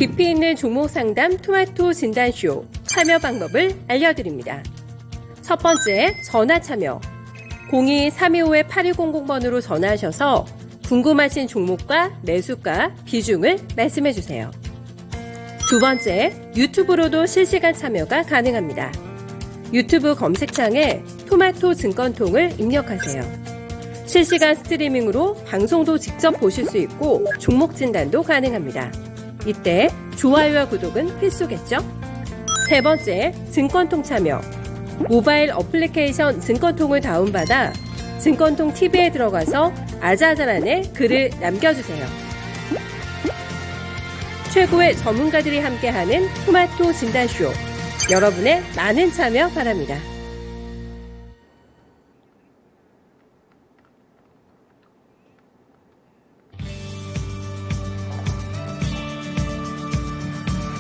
깊이 있는 종목 상담 토마토 진단쇼 참여 방법을 알려드립니다. 첫 번째, 전화 참여. 02-325-8100번으로 전화하셔서 궁금하신 종목과 매수가, 비중을 말씀해주세요. 두 번째, 유튜브로도 실시간 참여가 가능합니다. 유튜브 검색창에 토마토 증권통을 입력하세요. 실시간 스트리밍으로 방송도 직접 보실 수 있고 종목 진단도 가능합니다. 이때 좋아요와 구독은 필수겠죠? 세 번째, 증권통 참여. 모바일 어플리케이션 증권통을 다운받아 증권통 TV에 들어가서 아자아자란에 글을 남겨주세요. 최고의 전문가들이 함께하는 토마토 진단쇼. 여러분의 많은 참여 바랍니다.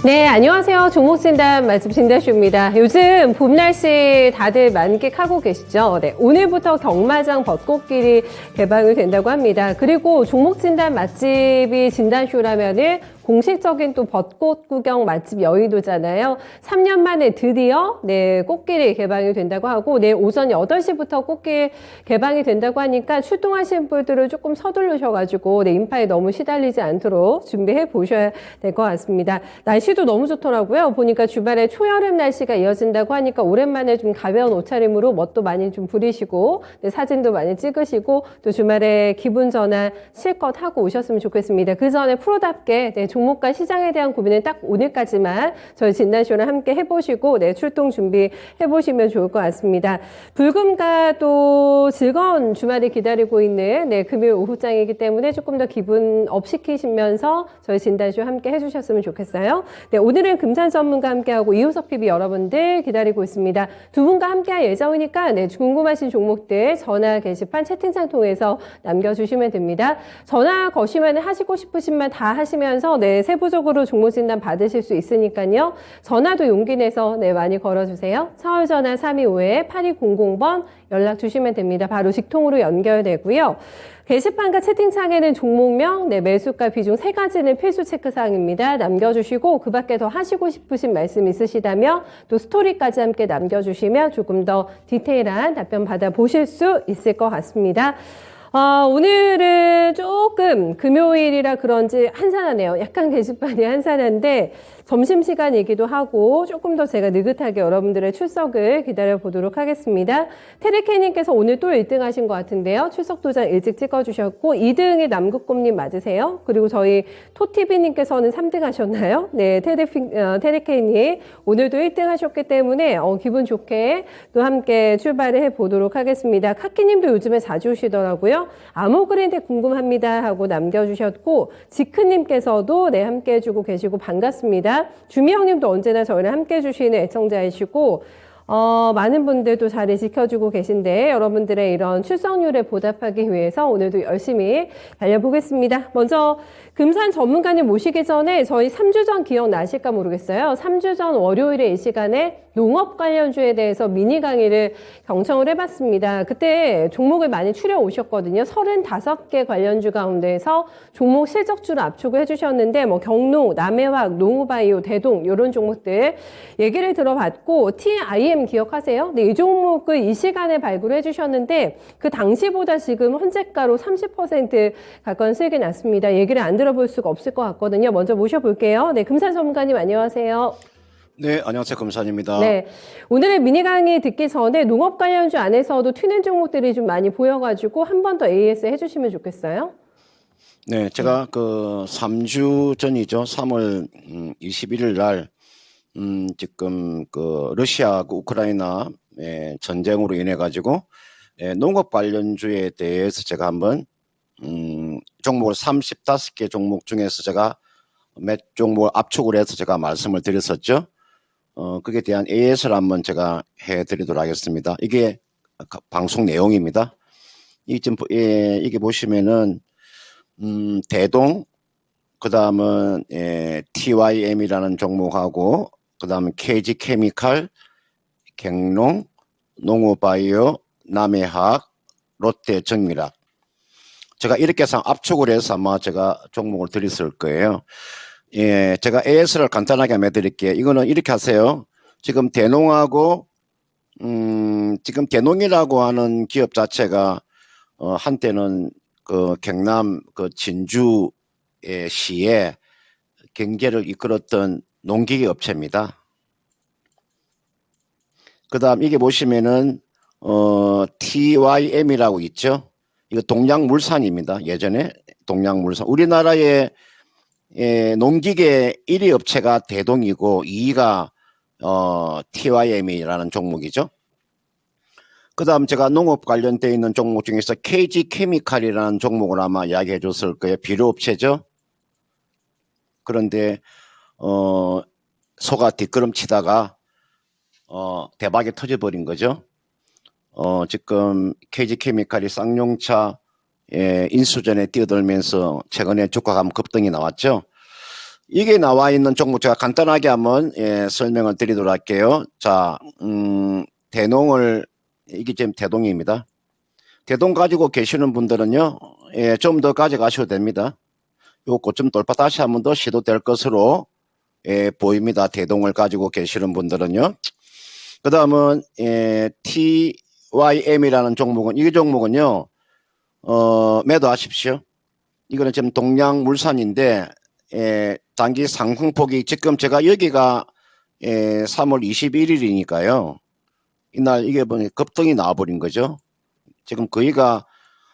네, 안녕하세요. 종목진단 맛집 진단쇼입니다. 요즘 봄 날씨 다들 만끽하고 계시죠? 네, 오늘부터 경마장 벚꽃길이 개방이 된다고 합니다. 그리고 종목진단 맛집이 진단쇼라면은 공식적인 또 벚꽃 구경 맛집 여의도잖아요. 3년 만에 드디어 꽃길이 개방이 된다고 하고 내일 오전 8시부터 꽃길 개방이 된다고 하니까 출동하신 분들은 조금 서두르셔가지고 인파에 너무 시달리지 않도록 준비해 보셔야 될 것 같습니다. 날씨도 너무 좋더라고요. 보니까 주말에 초여름 날씨가 이어진다고 하니까 오랜만에 좀 가벼운 옷차림으로 멋도 많이 좀 부리시고 사진도 많이 찍으시고 또 주말에 기분 전환 실컷 하고 오셨으면 좋겠습니다. 그 전에 프로답게 종목과 시장에 대한 고민은 딱 오늘까지만 저희 진단쇼를 함께 해보시고 출동 준비해보시면 좋을 것 같습니다. 불금과 또 즐거운 주말이 기다리고 있는 금요일 오후장이기 때문에 조금 더 기분 업 시키시면서 저희 진단쇼 함께 해주셨으면 좋겠어요. 오늘은 금산 전문가 함께하고 이호석 PB 여러분들 기다리고 있습니다. 두 분과 함께할 예정이니까 궁금하신 종목들 전화 게시판 채팅창 통해서 남겨주시면 됩니다. 전화 거시면 하시고 싶으신 말 다 하시면서 세부적으로 종목 진단 받으실 수 있으니까요. 전화도 용기 내서 많이 걸어주세요. 서울 전화 325-8200번 연락 주시면 됩니다. 바로 직통으로 연결되고요. 게시판과 채팅창에는 종목명, 매수가 비중 3가지는 필수 체크사항입니다. 남겨주시고 그 밖에 더 하시고 싶으신 말씀 있으시다면 또 스토리까지 함께 남겨주시면 조금 더 디테일한 답변 받아보실 수 있을 것 같습니다. 오늘은 조금 금요일이라 그런지 한산하네요. 약간 게시판이 한산한데 점심시간이기도 하고 조금 더 제가 느긋하게 여러분들의 출석을 기다려보도록 하겠습니다. 테레케님께서 오늘 또 1등 하신 것 같은데요. 출석 도장 일찍 찍어주셨고 2등이 남극곰님 맞으세요? 그리고 저희 토티비님께서는 3등 하셨나요? 네, 테레케님 오늘도 1등 하셨기 때문에 기분 좋게 또 함께 출발을 해보도록 하겠습니다. 카키님도 요즘에 자주 오시더라고요. 아모그린데 궁금합니다 하고 남겨주셨고 지크님께서도 함께 해주고 계시고 반갑습니다. 주미영님도 언제나 저희를 함께 해주시는 애청자이시고 많은 분들도 자리 지켜주고 계신데 여러분들의 이런 출석률에 보답하기 위해서 오늘도 열심히 달려보겠습니다. 먼저 금산 전문가님 모시기 전에 저희 3주 전 기억나실까 모르겠어요. 3주 전 월요일에 이 시간에 농업 관련주에 대해서 미니 강의를 경청을 해봤습니다. 그때 종목을 많이 추려 오셨거든요. 35개 관련주 가운데에서 종목 실적주를 압축을 해주셨는데 경농, 남해화학, 농우바이오, 대동 이런 종목들 얘기를 들어봤고 TIM 기억하세요? 이 종목을 이 시간에 발굴해 주셨는데 그 당시보다 지금 현재가로 30% 가까운 수익이 났습니다. 얘기를 안 들어볼 수가 없을 것 같거든요. 먼저 모셔볼게요. 금산 전문가님 안녕하세요. 네, 안녕하세요. 금산입니다. 네, 오늘의 미니 강의 듣기 전에 농업 관련주 안에서도 튀는 종목들이 좀 많이 보여가지고 한 번 더 AS 해주시면 좋겠어요. 네, 제가 3주 전이죠. 3월 21일 날 지금 러시아 우크라이나 전쟁으로 인해 가지고 농업 관련주에 대해서 제가 한번 종목을 35개 종목 중에서 제가 몇 종목을 압축을 해서 제가 말씀을 드렸었죠. 그에 대한 AS를 한번 제가 해드리도록 하겠습니다. 이게 방송 내용입니다. 이게 보시면은 대동, 그 다음은 TYM이라는 종목하고 그 다음에 KG케미칼, 경농, 농우바이오, 남해화학, 롯데정밀학. 제가 이렇게 해서 압축을 해서 아마 제가 종목을 드렸을 거예요. 예, 제가 AS를 간단하게 한번 해드릴게요. 이거는 이렇게 하세요. 지금 대농하고 지금 대농이라고 하는 기업 자체가 한때는 그 경남 그 진주의 시에 경제를 이끌었던 농기계 업체입니다. 그다음 이게 보시면은 TYM이라고 있죠. 이거 동양물산입니다. 예전에 동양물산. 우리나라의 농기계 1위 업체가 대동이고 2위가 TYM이라는 종목이죠. 그다음 제가 농업 관련되어 있는 종목 중에서 KG 케미칼이라는 종목을 아마 이야기해 줬을 거예요. 비료업체죠. 그런데 소가 뒷걸음치다가 대박이 터져버린 거죠. 지금 KG 케미칼이 쌍용차 인수전에 뛰어들면서 최근에 주가가 급등이 나왔죠. 이게 나와 있는 종목 제가 간단하게 한번 설명을 드리도록 할게요. 자, 대농을 이게 지금 대동입니다. 대동 가지고 계시는 분들은요, 좀 더 가져가셔도 됩니다. 요 고점 돌파 다시 한번 더 시도될 것으로 보입니다. 대동을 가지고 계시는 분들은요. 그 다음은 TYM이라는 종목은 이 종목은요, 매도하십시오. 이거는 지금 동양물산인데 단기 상승폭이 지금 제가 여기가 3월 21일이니까요. 이날 이게 보니 급등이 나와버린 거죠. 지금 거의가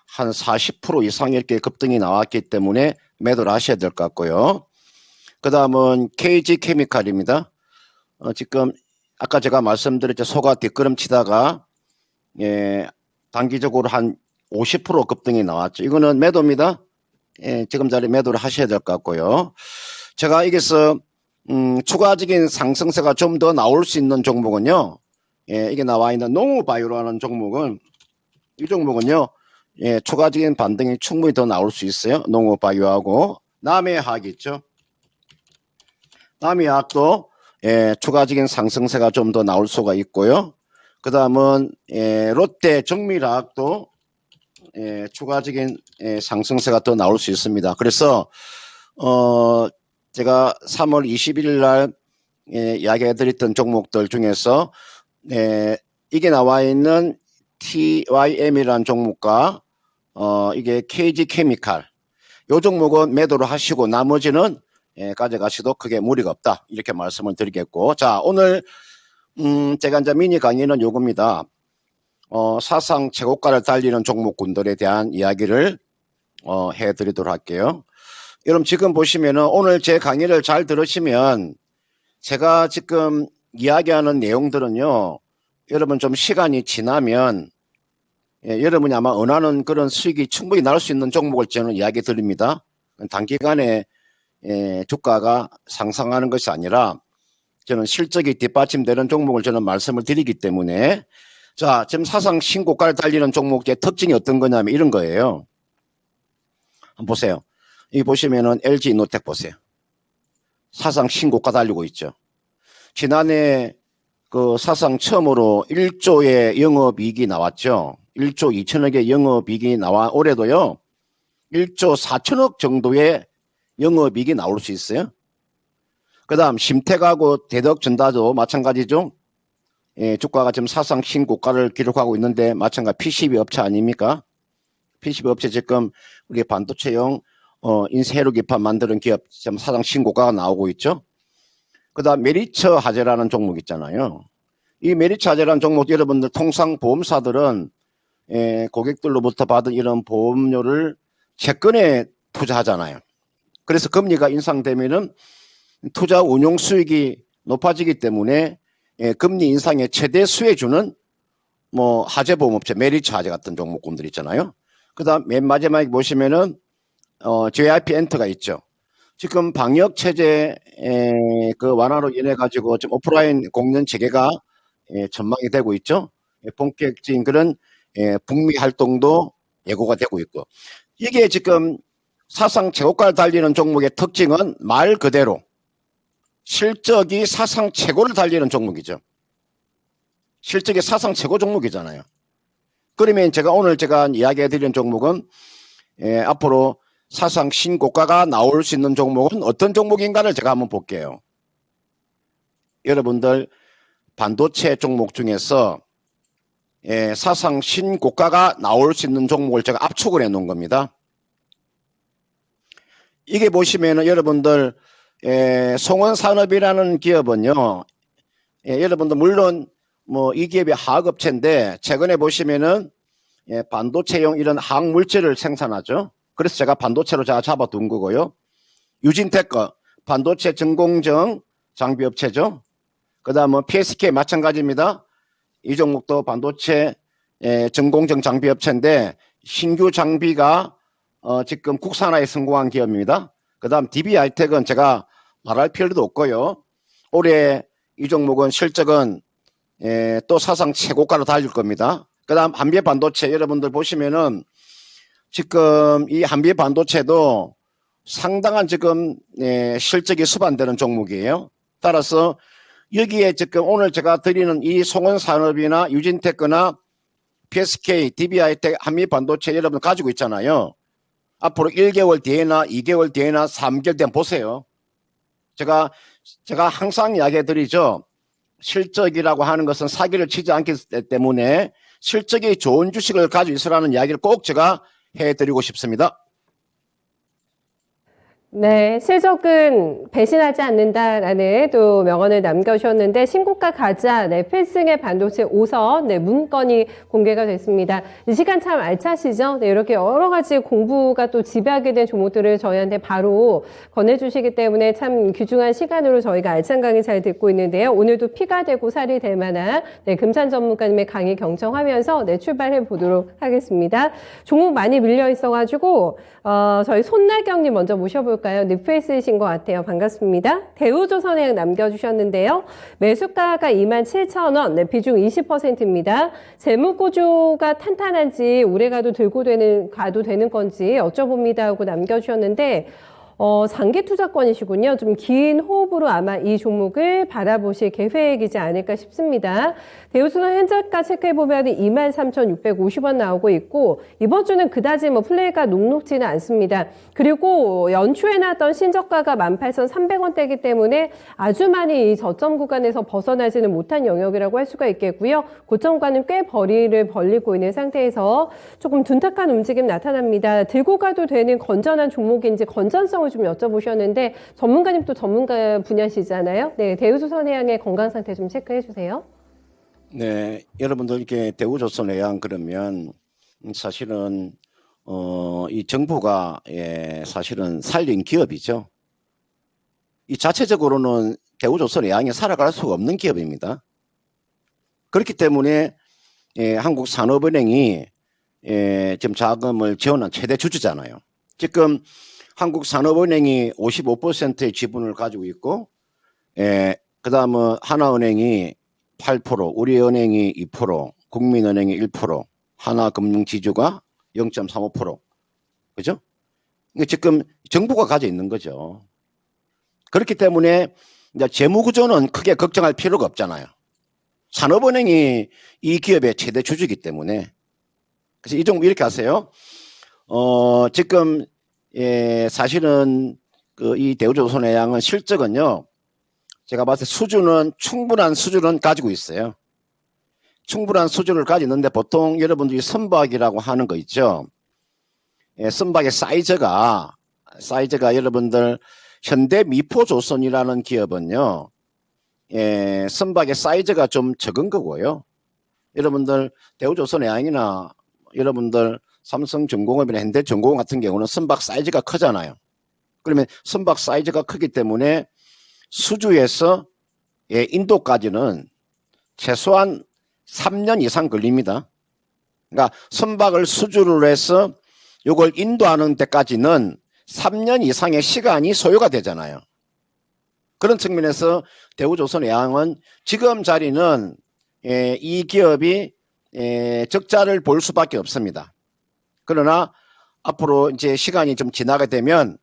한 40% 이상 이렇게 급등이 나왔기 때문에 매도를 하셔야 될 것 같고요. 그 다음은 KG 케미칼입니다. 지금 아까 제가 말씀드렸죠. 소가 뒷걸음치다가 단기적으로 한 50% 급등이 나왔죠. 이거는 매도입니다. 지금 자리 매도를 하셔야 될 것 같고요. 제가 여기서 추가적인 상승세가 좀 더 나올 수 있는 종목은요. 이게 나와 있는 농우바이오라는 종목은 이 종목은요. 추가적인 반등이 충분히 더 나올 수 있어요. 농우바이오하고 남해화학 있죠. 남해화학도 추가적인 상승세가 좀 더 나올 수가 있고요. 그 다음은 롯데 정밀화학도 추가적인 상승세가 더 나올 수 있습니다. 그래서 제가 3월 21일 날 이야기해드렸던 종목들 중에서 이게 나와 있는 TYM이라는 종목과 이게 KG 케미칼 요 종목은 매도를 하시고 나머지는 가져가셔도 크게 무리가 없다 이렇게 말씀을 드리겠고, 자 오늘 제가 이제 미니 강의는 요겁니다. 사상 최고가를 달리는 종목군들에 대한 이야기를 해드리도록 할게요. 여러분 지금 보시면은 오늘 제 강의를 잘 들으시면 제가 지금 이야기하는 내용들은요, 여러분 좀 시간이 지나면 여러분이 아마 원하는 그런 수익이 충분히 날 수 있는 종목을 저는 이야기 드립니다. 단기간에 주가가 상승하는 것이 아니라 저는 실적이 뒷받침되는 종목을 저는 말씀을 드리기 때문에, 자 지금 사상 신고가를 달리는 종목의 특징이 어떤 거냐면 이런 거예요. 한번 보세요. 여기 보시면은 LG 이노텍 보세요. 사상 신고가 달리고 있죠. 지난해 그 사상 처음으로 1조의 영업이익이 나왔죠. 1조 2천억의 영업이익이 나와 올해도요. 1조 4천억 정도의 영업이익이 나올 수 있어요. 그 다음 심택하고 대덕전자도 마찬가지죠. 주가가 지금 사상 신고가를 기록하고 있는데 마찬가지 PCB 업체 아닙니까? PCB 업체 지금 우리 반도체용 인쇄로 기판 만드는 기업 지금 사상 신고가가 나오고 있죠. 그 다음 메리처 하재라는 종목 있잖아요. 이 메리처 하재라는 종목 여러분들 통상 보험사들은 고객들로부터 받은 이런 보험료를 채권에 투자하잖아요. 그래서 금리가 인상되면은 투자 운용 수익이 높아지기 때문에 금리 인상의 최대 수혜주는 뭐 하재보험업체 메리처 하재 같은 종목군들 있잖아요. 그 다음 맨 마지막에 보시면은 JYP 엔터가 있죠. 지금 방역 체제 그 완화로 인해 가지고 지금 오프라인 공연 체계가 전망이 되고 있죠. 본격적인 그런 북미 활동도 예고가 되고 있고, 이게 지금 사상 최고가를 달리는 종목의 특징은 말 그대로 실적이 사상 최고를 달리는 종목이죠. 실적이 사상 최고 종목이잖아요. 그러면 제가 오늘 이야기해 드리는 종목은 앞으로 사상 신고가가 나올 수 있는 종목은 어떤 종목인가를 제가 한번 볼게요. 여러분들 반도체 종목 중에서 사상 신고가가 나올 수 있는 종목을 제가 압축을 해 놓은 겁니다. 이게 보시면은 여러분들 송원산업이라는 기업은요, 여러분들 물론 뭐 이 기업이 하학업체인데 최근에 보시면은 반도체용 이런 화학물질을 생산하죠. 그래서 제가 반도체로 제가 잡아둔 거고요. 유진테크 반도체 전공정 장비업체죠. 그 다음은 PSK 마찬가지입니다. 이 종목도 반도체 전공정 장비업체인데 신규 장비가 지금 국산화에 성공한 기업입니다. 그 다음 DB하이텍은 제가 말할 필요도 없고요. 올해 이 종목은 실적은 또 사상 최고가로 달릴 겁니다. 그 다음 한비반도체 여러분들 보시면은 지금 이 한비반도체도 상당한 지금 실적이 수반되는 종목이에요. 따라서 여기에 지금 오늘 제가 드리는 이 송원산업이나 유진테크나 PSK, DB하이텍, 한미반도체 여러분 가지고 있잖아요. 앞으로 1개월 뒤에나 2개월 뒤에나 3개월 뒤에 보세요. 제가 항상 이야기해 드리죠. 실적이라고 하는 것은 사기를 치지 않기 때문에 실적이 좋은 주식을 가지고 있으라는 이야기를 꼭 제가 해드리고 싶습니다. 네, 실적은 배신하지 않는다라는 또 명언을 남겨주셨는데 신고가 가자, 네, 필승의 반도체 5선, 네, 문건이 공개가 됐습니다. 이 시간 참 알차시죠? 네, 이렇게 여러 가지 공부가 또 지배하게 된 종목들을 저희한테 바로 권해주시기 때문에 참 귀중한 시간으로 저희가 알찬 강의 잘 듣고 있는데요. 오늘도 피가 되고 살이 될 만한 네, 금산 전문가님의 강의 경청하면서 네, 출발해 보도록 하겠습니다. 종목 많이 밀려 있어가지고 저희 손나경님 먼저 모셔볼까요? 뉴페이스이신 것 같아요. 반갑습니다. 대우조선해양 남겨주셨는데요. 매수가가 27,000원, 네, 비중 20%입니다. 재무구조가 탄탄한지 오래 가도 가도 되는 건지 여쭤봅니다 하고 남겨주셨는데 장기 투자권이시군요. 좀 긴 호흡으로 아마 이 종목을 바라보실 계획이지 않을까 싶습니다. 대우조선 현저가 체크해보면 23,650원 나오고 있고 이번 주는 그다지 플레이가 녹록지는 않습니다. 그리고 연초에 나왔던 신저가가 18,300원대이기 때문에 아주 많이 이 저점 구간에서 벗어나지는 못한 영역이라고 할 수가 있겠고요. 고점과는 꽤 거리를 벌리고 있는 상태에서 조금 둔탁한 움직임 나타납니다. 들고 가도 되는 건전한 종목인지 건전성을 좀 여쭤보셨는데 전문가님 또 전문가 분야시잖아요. 네, 대우조선해양의 건강 상태 좀 체크해 주세요. 네, 여러분들 이렇게 대우조선해양 그러면 사실은 이 정부가 사실은 살린 기업이죠. 이 자체적으로는 대우조선해양이 살아갈 수가 없는 기업입니다. 그렇기 때문에 한국산업은행이 지금 자금을 지원한 최대 주주잖아요. 지금 한국산업은행이 55%의 지분을 가지고 있고, 그 다음은 하나은행이 8%, 우리은행이 2%, 국민은행이 1%, 하나금융지주가 0.35%. 그죠? 이게 지금 정부가 가지고 있는 거죠. 그렇기 때문에 이제 재무구조는 크게 걱정할 필요가 없잖아요. 산업은행이 이 기업의 최대 주주이기 때문에. 그래서 이 종목 이렇게 하세요. 지금 사실은 이 대우조선해양은 실적은요, 제가 봤을 때 충분한 수준은 가지고 있어요. 충분한 수준을 가지고 있는데 보통 여러분들이 선박이라고 하는 거 있죠. 선박의 사이즈가 여러분들 현대미포조선이라는 기업은요, 선박의 사이즈가 좀 적은 거고요. 여러분들 대우조선해양이나 여러분들 삼성전공업이나 현대전공업 같은 경우는 선박 사이즈가 크잖아요. 그러면 선박 사이즈가 크기 때문에 수주에서 인도까지는 최소한 3년 이상 걸립니다. 그러니까 선박을 수주를 해서 이걸 인도하는 데까지는 3년 이상의 시간이 소요가 되잖아요. 그런 측면에서 대우조선해양은 지금 자리는 이 기업이 적자를 볼 수밖에 없습니다. 그러나 앞으로 이제 시간이 좀 지나게 되면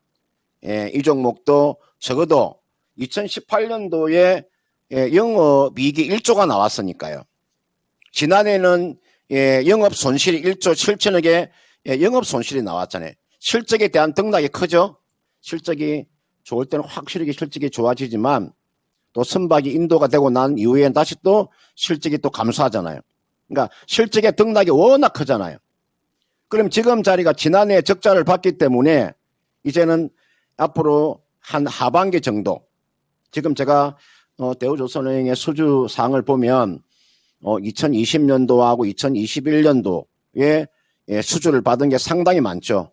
이 종목도 적어도 2018년도에 영업이익이 1조가 나왔으니까요. 지난해는 영업 손실이 1조 7천억의 영업 손실이 나왔잖아요. 실적에 대한 등락이 크죠. 실적이 좋을 때는 확실히 실적이 좋아지지만 또 선박이 인도가 되고 난 이후엔 다시 또 실적이 또 감소하잖아요. 그러니까 실적의 등락이 워낙 크잖아요. 그럼 지금 자리가 지난해 적자를 봤기 때문에 이제는 앞으로 한 하반기 정도, 지금 제가 대우조선해양의 수주상을 보면 2020년도하고 2021년도에 수주를 받은 게 상당히 많죠.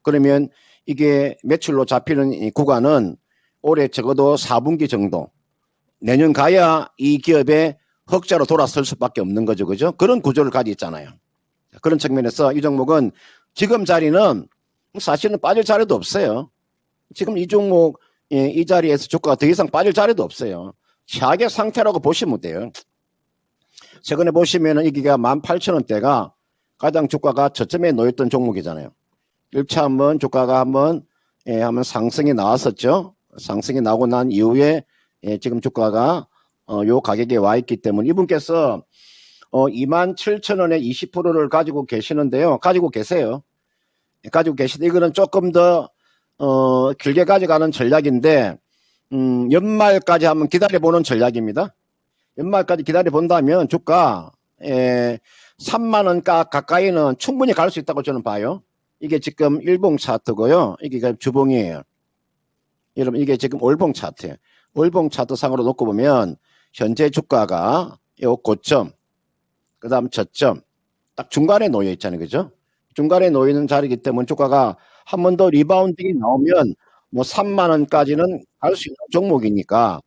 그러면 이게 매출로 잡히는 이 구간은 올해 적어도 4분기 정도, 내년 가야 이 기업의 흑자로 돌아설 수밖에 없는 거죠. 그죠? 그런 구조를 가지고 있잖아요. 그런 측면에서 이 종목은 지금 자리는 사실은 빠질 자리도 없어요. 지금 이 종목 이 자리에서 주가가 더 이상 빠질 자리도 없어요. 최악의 상태라고 보시면 돼요. 최근에 보시면은 이기가 18,000원대가 가장 주가가 저점에 놓였던 종목이잖아요. 1차 한번 주가가 한번 상승이 나왔었죠. 상승이 나고 난 이후에 지금 주가가 요 가격에 와 있기 때문에 이분께서 27,000원에 20%를 가지고 계시는데요. 가지고 계세요. 가지고 계시는데 이거는 조금 더 길게 가져가는 전략인데 연말까지 한번 기다려보는 전략입니다. 연말까지 기다려본다면 주가 3만원 가까이는 충분히 갈 수 있다고 저는 봐요. 이게 지금 일봉 차트고요. 이게 주봉이에요. 여러분 이게 지금 월봉 차트예요. 월봉 차트 상으로 놓고 보면 현재 주가가 요 고점, 그 다음 저점 딱 중간에 놓여 있잖아요. 그죠? 중간에 놓여 있는 자리이기 때문에 주가가 한 번 더 리바운딩이 나오면 뭐 3만원까지는 갈 수 있는 종목이니까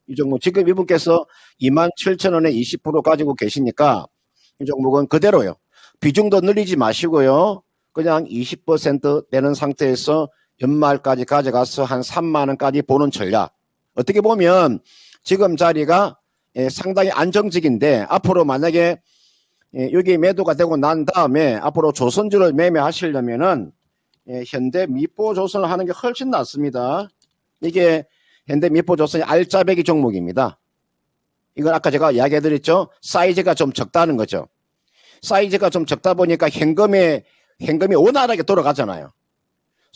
이 종목 지금 이분께서 27,000원에 20% 가지고 계시니까 이 종목은 그대로요. 비중도 늘리지 마시고요. 그냥 20% 되는 상태에서 연말까지 가져가서 한 3만원까지 보는 전략. 어떻게 보면 지금 자리가 상당히 안정적인데 앞으로 만약에 여기 매도가 되고 난 다음에 앞으로 조선주를 매매하시려면은 현대 미포조선을 하는 게 훨씬 낫습니다. 이게 현대 미포조선이 알짜배기 종목입니다. 이건 아까 제가 이야기해드렸죠. 사이즈가 좀 적다는 거죠. 사이즈가 좀 적다 보니까 현금이 원활하게 돌아가잖아요.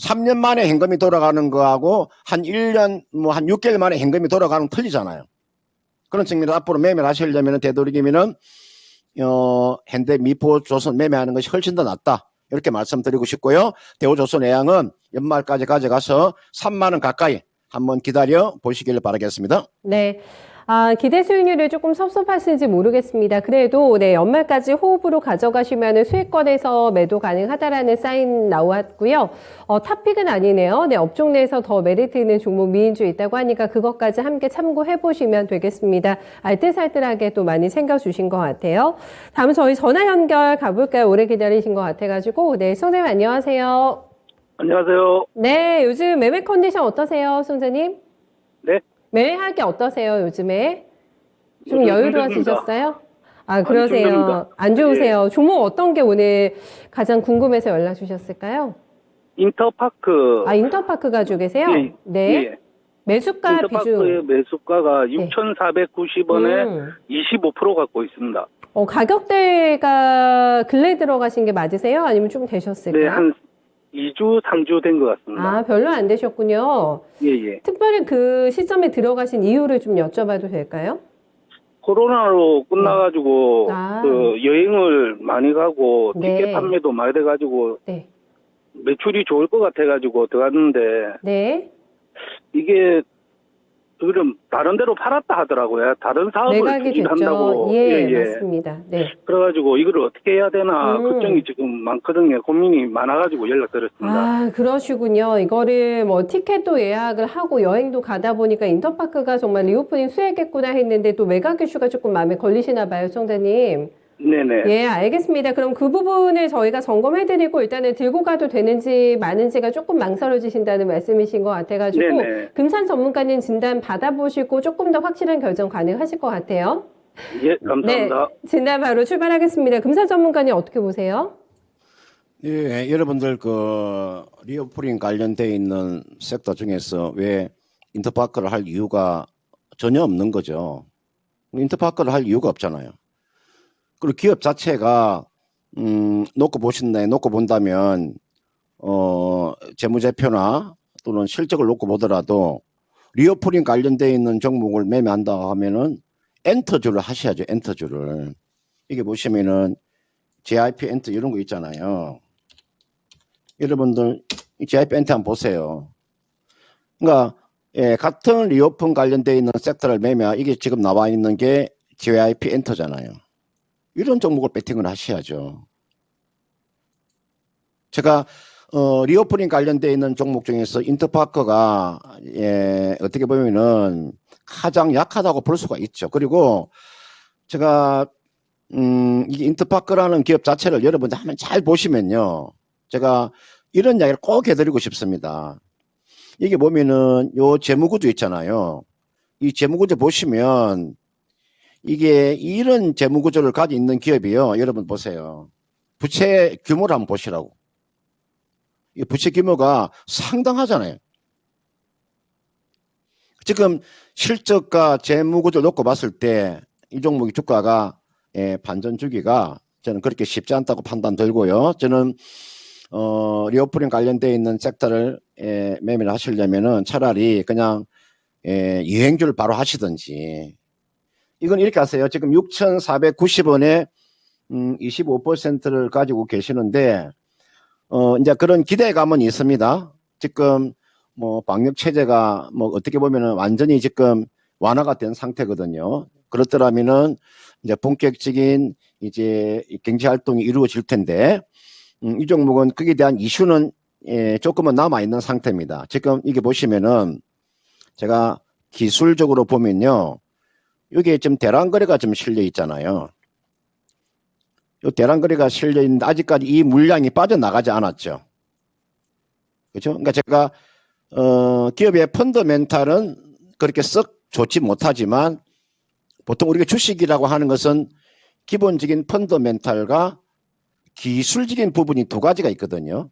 3년 만에 현금이 돌아가는 거하고 한 1년 한 6개월 만에 현금이 돌아가는 건 틀리잖아요. 그런 측면에서 앞으로 매매를 하시려면 되도록이면은 현대 미포조선 매매하는 것이 훨씬 더 낫다. 이렇게 말씀드리고 싶고요. 대우조선해양은 연말까지 가져가서 3만원 가까이 한번 기다려 보시길 바라겠습니다. 네. 기대 수익률이 조금 섭섭하신지 모르겠습니다. 그래도 연말까지 호흡으로 가져가시면 수익권에서 매도 가능하다라는 사인 나왔고요. 탑픽은 아니네요. 업종 내에서 더 메리트 있는 종목 미인주 있다고 하니까 그것까지 함께 참고해 보시면 되겠습니다. 알뜰살뜰하게 또 많이 챙겨주신 것 같아요. 다음 저희 전화 연결 가볼까요? 오래 기다리신 것 같아가지고. 선생님 안녕하세요. 안녕하세요. 네, 요즘 매매 컨디션 어떠세요, 선생님? 네. 매매하기 어떠세요, 요즘에? 좀 요즘 여유로워지셨어요? 그러세요. 힘듭니다. 안 좋으세요. 종목 어떤 게 오늘 가장 궁금해서 연락 주셨을까요? 인터파크. 인터파크 가지고 계세요? 예, 네. 예. 매수가 인터파크의 비중. 매수가가 네. 6,490원에 25% 갖고 있습니다. 가격대가 근래 들어가신 게 맞으세요? 아니면 좀 되셨을까요? 네, 한 2주, 3주 된 것 같습니다. 별로 안 되셨군요. 예, 예. 특별히 그 시점에 들어가신 이유를 좀 여쭤봐도 될까요? 코로나로 끝나가지고 그 여행을 많이 가고 네. 티켓 판매도 많이 돼가지고 네. 매출이 좋을 것 같아가지고 들어갔는데 네. 이게 그럼 다른 데로 팔았다 하더라고요. 다른 사업을 매각이 추진한다고. 됐죠. 예, 맞습니다. 네. 그래가지고 이거를 어떻게 해야 되나 걱정이 지금 많거든요. 고민이 많아가지고 연락드렸습니다. 그러시군요. 이거를 티켓도 예약을 하고 여행도 가다 보니까 인터파크가 정말 리오프닝 수혜겠구나 했는데 또 매각 이슈가 조금 마음에 걸리시나 봐요, 청자님. 네네. 예, 알겠습니다. 그럼 그 부분을 저희가 점검해드리고 일단은 들고 가도 되는지 마는지가 조금 망설여지신다는 말씀이신 것 같아가지고 네네. 금산 전문가님 진단 받아보시고 조금 더 확실한 결정 가능하실 것 같아요. 예, 감사합니다. 네, 진단 바로 출발하겠습니다. 금산 전문가님 어떻게 보세요? 예, 여러분들 리오프닝 관련돼 있는 섹터 중에서 왜 인터파크를 할 이유가 전혀 없는 거죠. 인터파크를 할 이유가 없잖아요. 그리고 기업 자체가 놓고 본다면 재무제표나 또는 실적을 놓고 보더라도 리오프닝 관련되어 있는 종목을 매매한다 하면은 엔터주를 하셔야죠. 엔터주를. 이게 보시면은 JIP 엔터 이런 거 있잖아요. 여러분들 이 JIP 엔터 한번 보세요. 그러니까 같은 리오픈 관련되어 있는 섹터를 매매, 이게 지금 나와 있는 게 JIP 엔터잖아요. 이런 종목을 배팅을 하셔야죠. 제가 리오프닝 관련되어 있는 종목 중에서 인터파크가 어떻게 보면은 가장 약하다고 볼 수가 있죠. 그리고 제가 이게 인터파크라는 기업 자체를 여러분들 한번 잘 보시면요, 제가 이런 이야기를 꼭 해드리고 싶습니다. 이게 보면은 요 재무구조 있잖아요. 이 재무구조 보시면 이게 이런 재무구조를 가지고 있는 기업이요. 여러분 보세요. 부채 규모를 한번 보시라고. 이 부채 규모가 상당하잖아요. 지금 실적과 재무구조를 놓고 봤을 때 이 종목의 주가가 반전 주기가 저는 그렇게 쉽지 않다고 판단 들고요. 저는 리오프닝 관련되어 있는 섹터를 매매를 하시려면은 차라리 그냥 여행주를 바로 하시든지. 이건 이렇게 하세요. 지금 6,490원에 25%를 가지고 계시는데 이제 그런 기대감은 있습니다. 지금 뭐 방역 체제가 뭐 어떻게 보면은 완전히 지금 완화가 된 상태거든요. 그렇더라면은 이제 본격적인 이제 경제 활동이 이루어질 텐데 이 종목은 거기에 대한 이슈는 조금은 남아 있는 상태입니다. 지금 이게 보시면은 제가 기술적으로 보면요, 여기에 지금 대란거래가 좀 실려 있잖아요. 이 대란거래가 실려 있는데 아직까지 이 물량이 빠져나가지 않았죠. 그렇죠? 그러니까 제가 기업의 펀더멘탈은 그렇게 썩 좋지 못하지만 보통 우리가 주식이라고 하는 것은 기본적인 펀더멘탈과 기술적인 부분이 두 가지가 있거든요.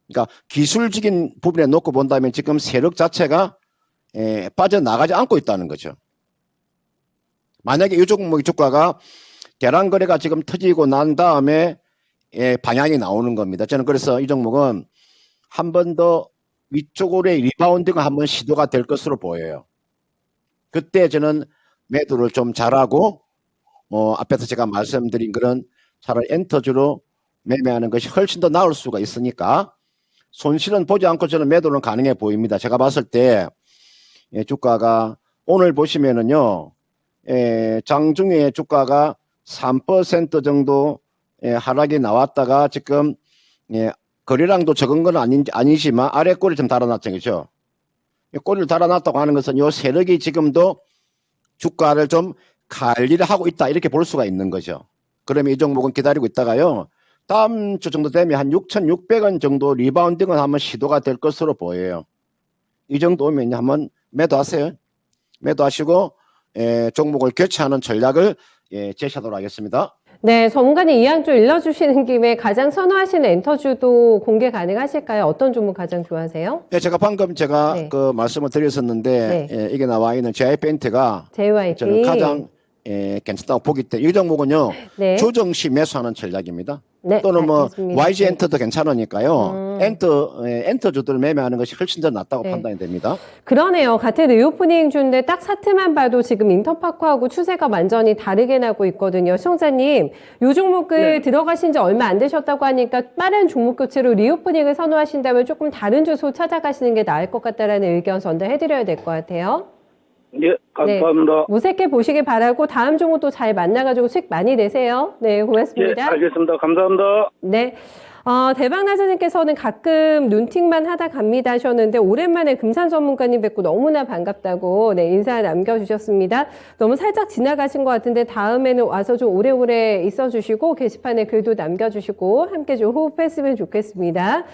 그러니까 기술적인 부분에 놓고 본다면 지금 세력 자체가 빠져나가지 않고 있다는 거죠. 만약에 이 종목의 주가가 대란거래가 지금 터지고 난 다음에 방향이 나오는 겁니다. 저는 그래서 이 종목은 한 번 더 위쪽으로의 리바운딩을 한번 시도가 될 것으로 보여요. 그때 저는 매도를 좀 잘하고 앞에서 제가 말씀드린 그런 차라리 엔터주로 매매하는 것이 훨씬 더 나을 수가 있으니까 손실은 보지 않고 저는 매도는 가능해 보입니다. 제가 봤을 때 주가가 오늘 보시면은요, 장중에 주가가 3% 정도 하락이 나왔다가 지금 거래량도 적은 건 아니지만 아래 꼬리를 좀 달아놨죠. 그죠? 꼬리를 달아놨다고 하는 것은 요 세력이 지금도 주가를 좀 관리를 하고 있다, 이렇게 볼 수가 있는 거죠. 그러면 이 종목은 기다리고 있다가요, 다음 주 정도 되면 한 6,600원 정도 리바운딩은 한번 시도가 될 것으로 보여요. 이 정도 오면 한번 매도하세요. 매도하시고 종목을 교체하는 전략을 제시하도록 하겠습니다. 네, 전문가님 이양 좀 일러주시는 김에 가장 선호하시는 엔터주도 공개 가능하실까요? 어떤 종목 가장 좋아하세요? 네, 제가 방금 네. 그 말씀을 드렸었는데 이게 나와 있는 JYP엔트가 JYP. 저는 가장 괜찮다고 보기 때문에 이 종목은요, 네. 조정시 매수하는 전략입니다. 네, 또는 뭐 알겠습니다. YG 엔터도 괜찮으니까요. 엔터주들을 매매하는 것이 훨씬 더 낫다고 네. 판단이 됩니다. 그러네요. 같은 리오프닝 주인데 딱 차트만 봐도 지금 인터파크하고 추세가 완전히 다르게 나고 있거든요. 시청자님, 요 종목을 들어가신 지 얼마 안 되셨다고 하니까 빠른 종목 교체로 리오프닝을 선호하신다면 조금 다른 주소 찾아가시는 게 나을 것 같다라는 의견 전달해드려야 될 것 같아요. 예, 감사합니다. 무색해 보시길 바라고 다음 종목도 잘 만나가지고 수익 많이 내세요. 네, 예, 고맙습니다. 알겠습니다. 감사합니다. 네. 대박나사님께서는 가끔 눈팅만 하다 갑니다 하셨는데 오랜만에 금산 전문가님 뵙고 너무나 반갑다고 인사 남겨주셨습니다. 너무 살짝 지나가신 것 같은데 다음에는 와서 좀 오래오래 있어주시고 게시판에 글도 남겨주시고 함께 좀 호흡했으면 좋겠습니다.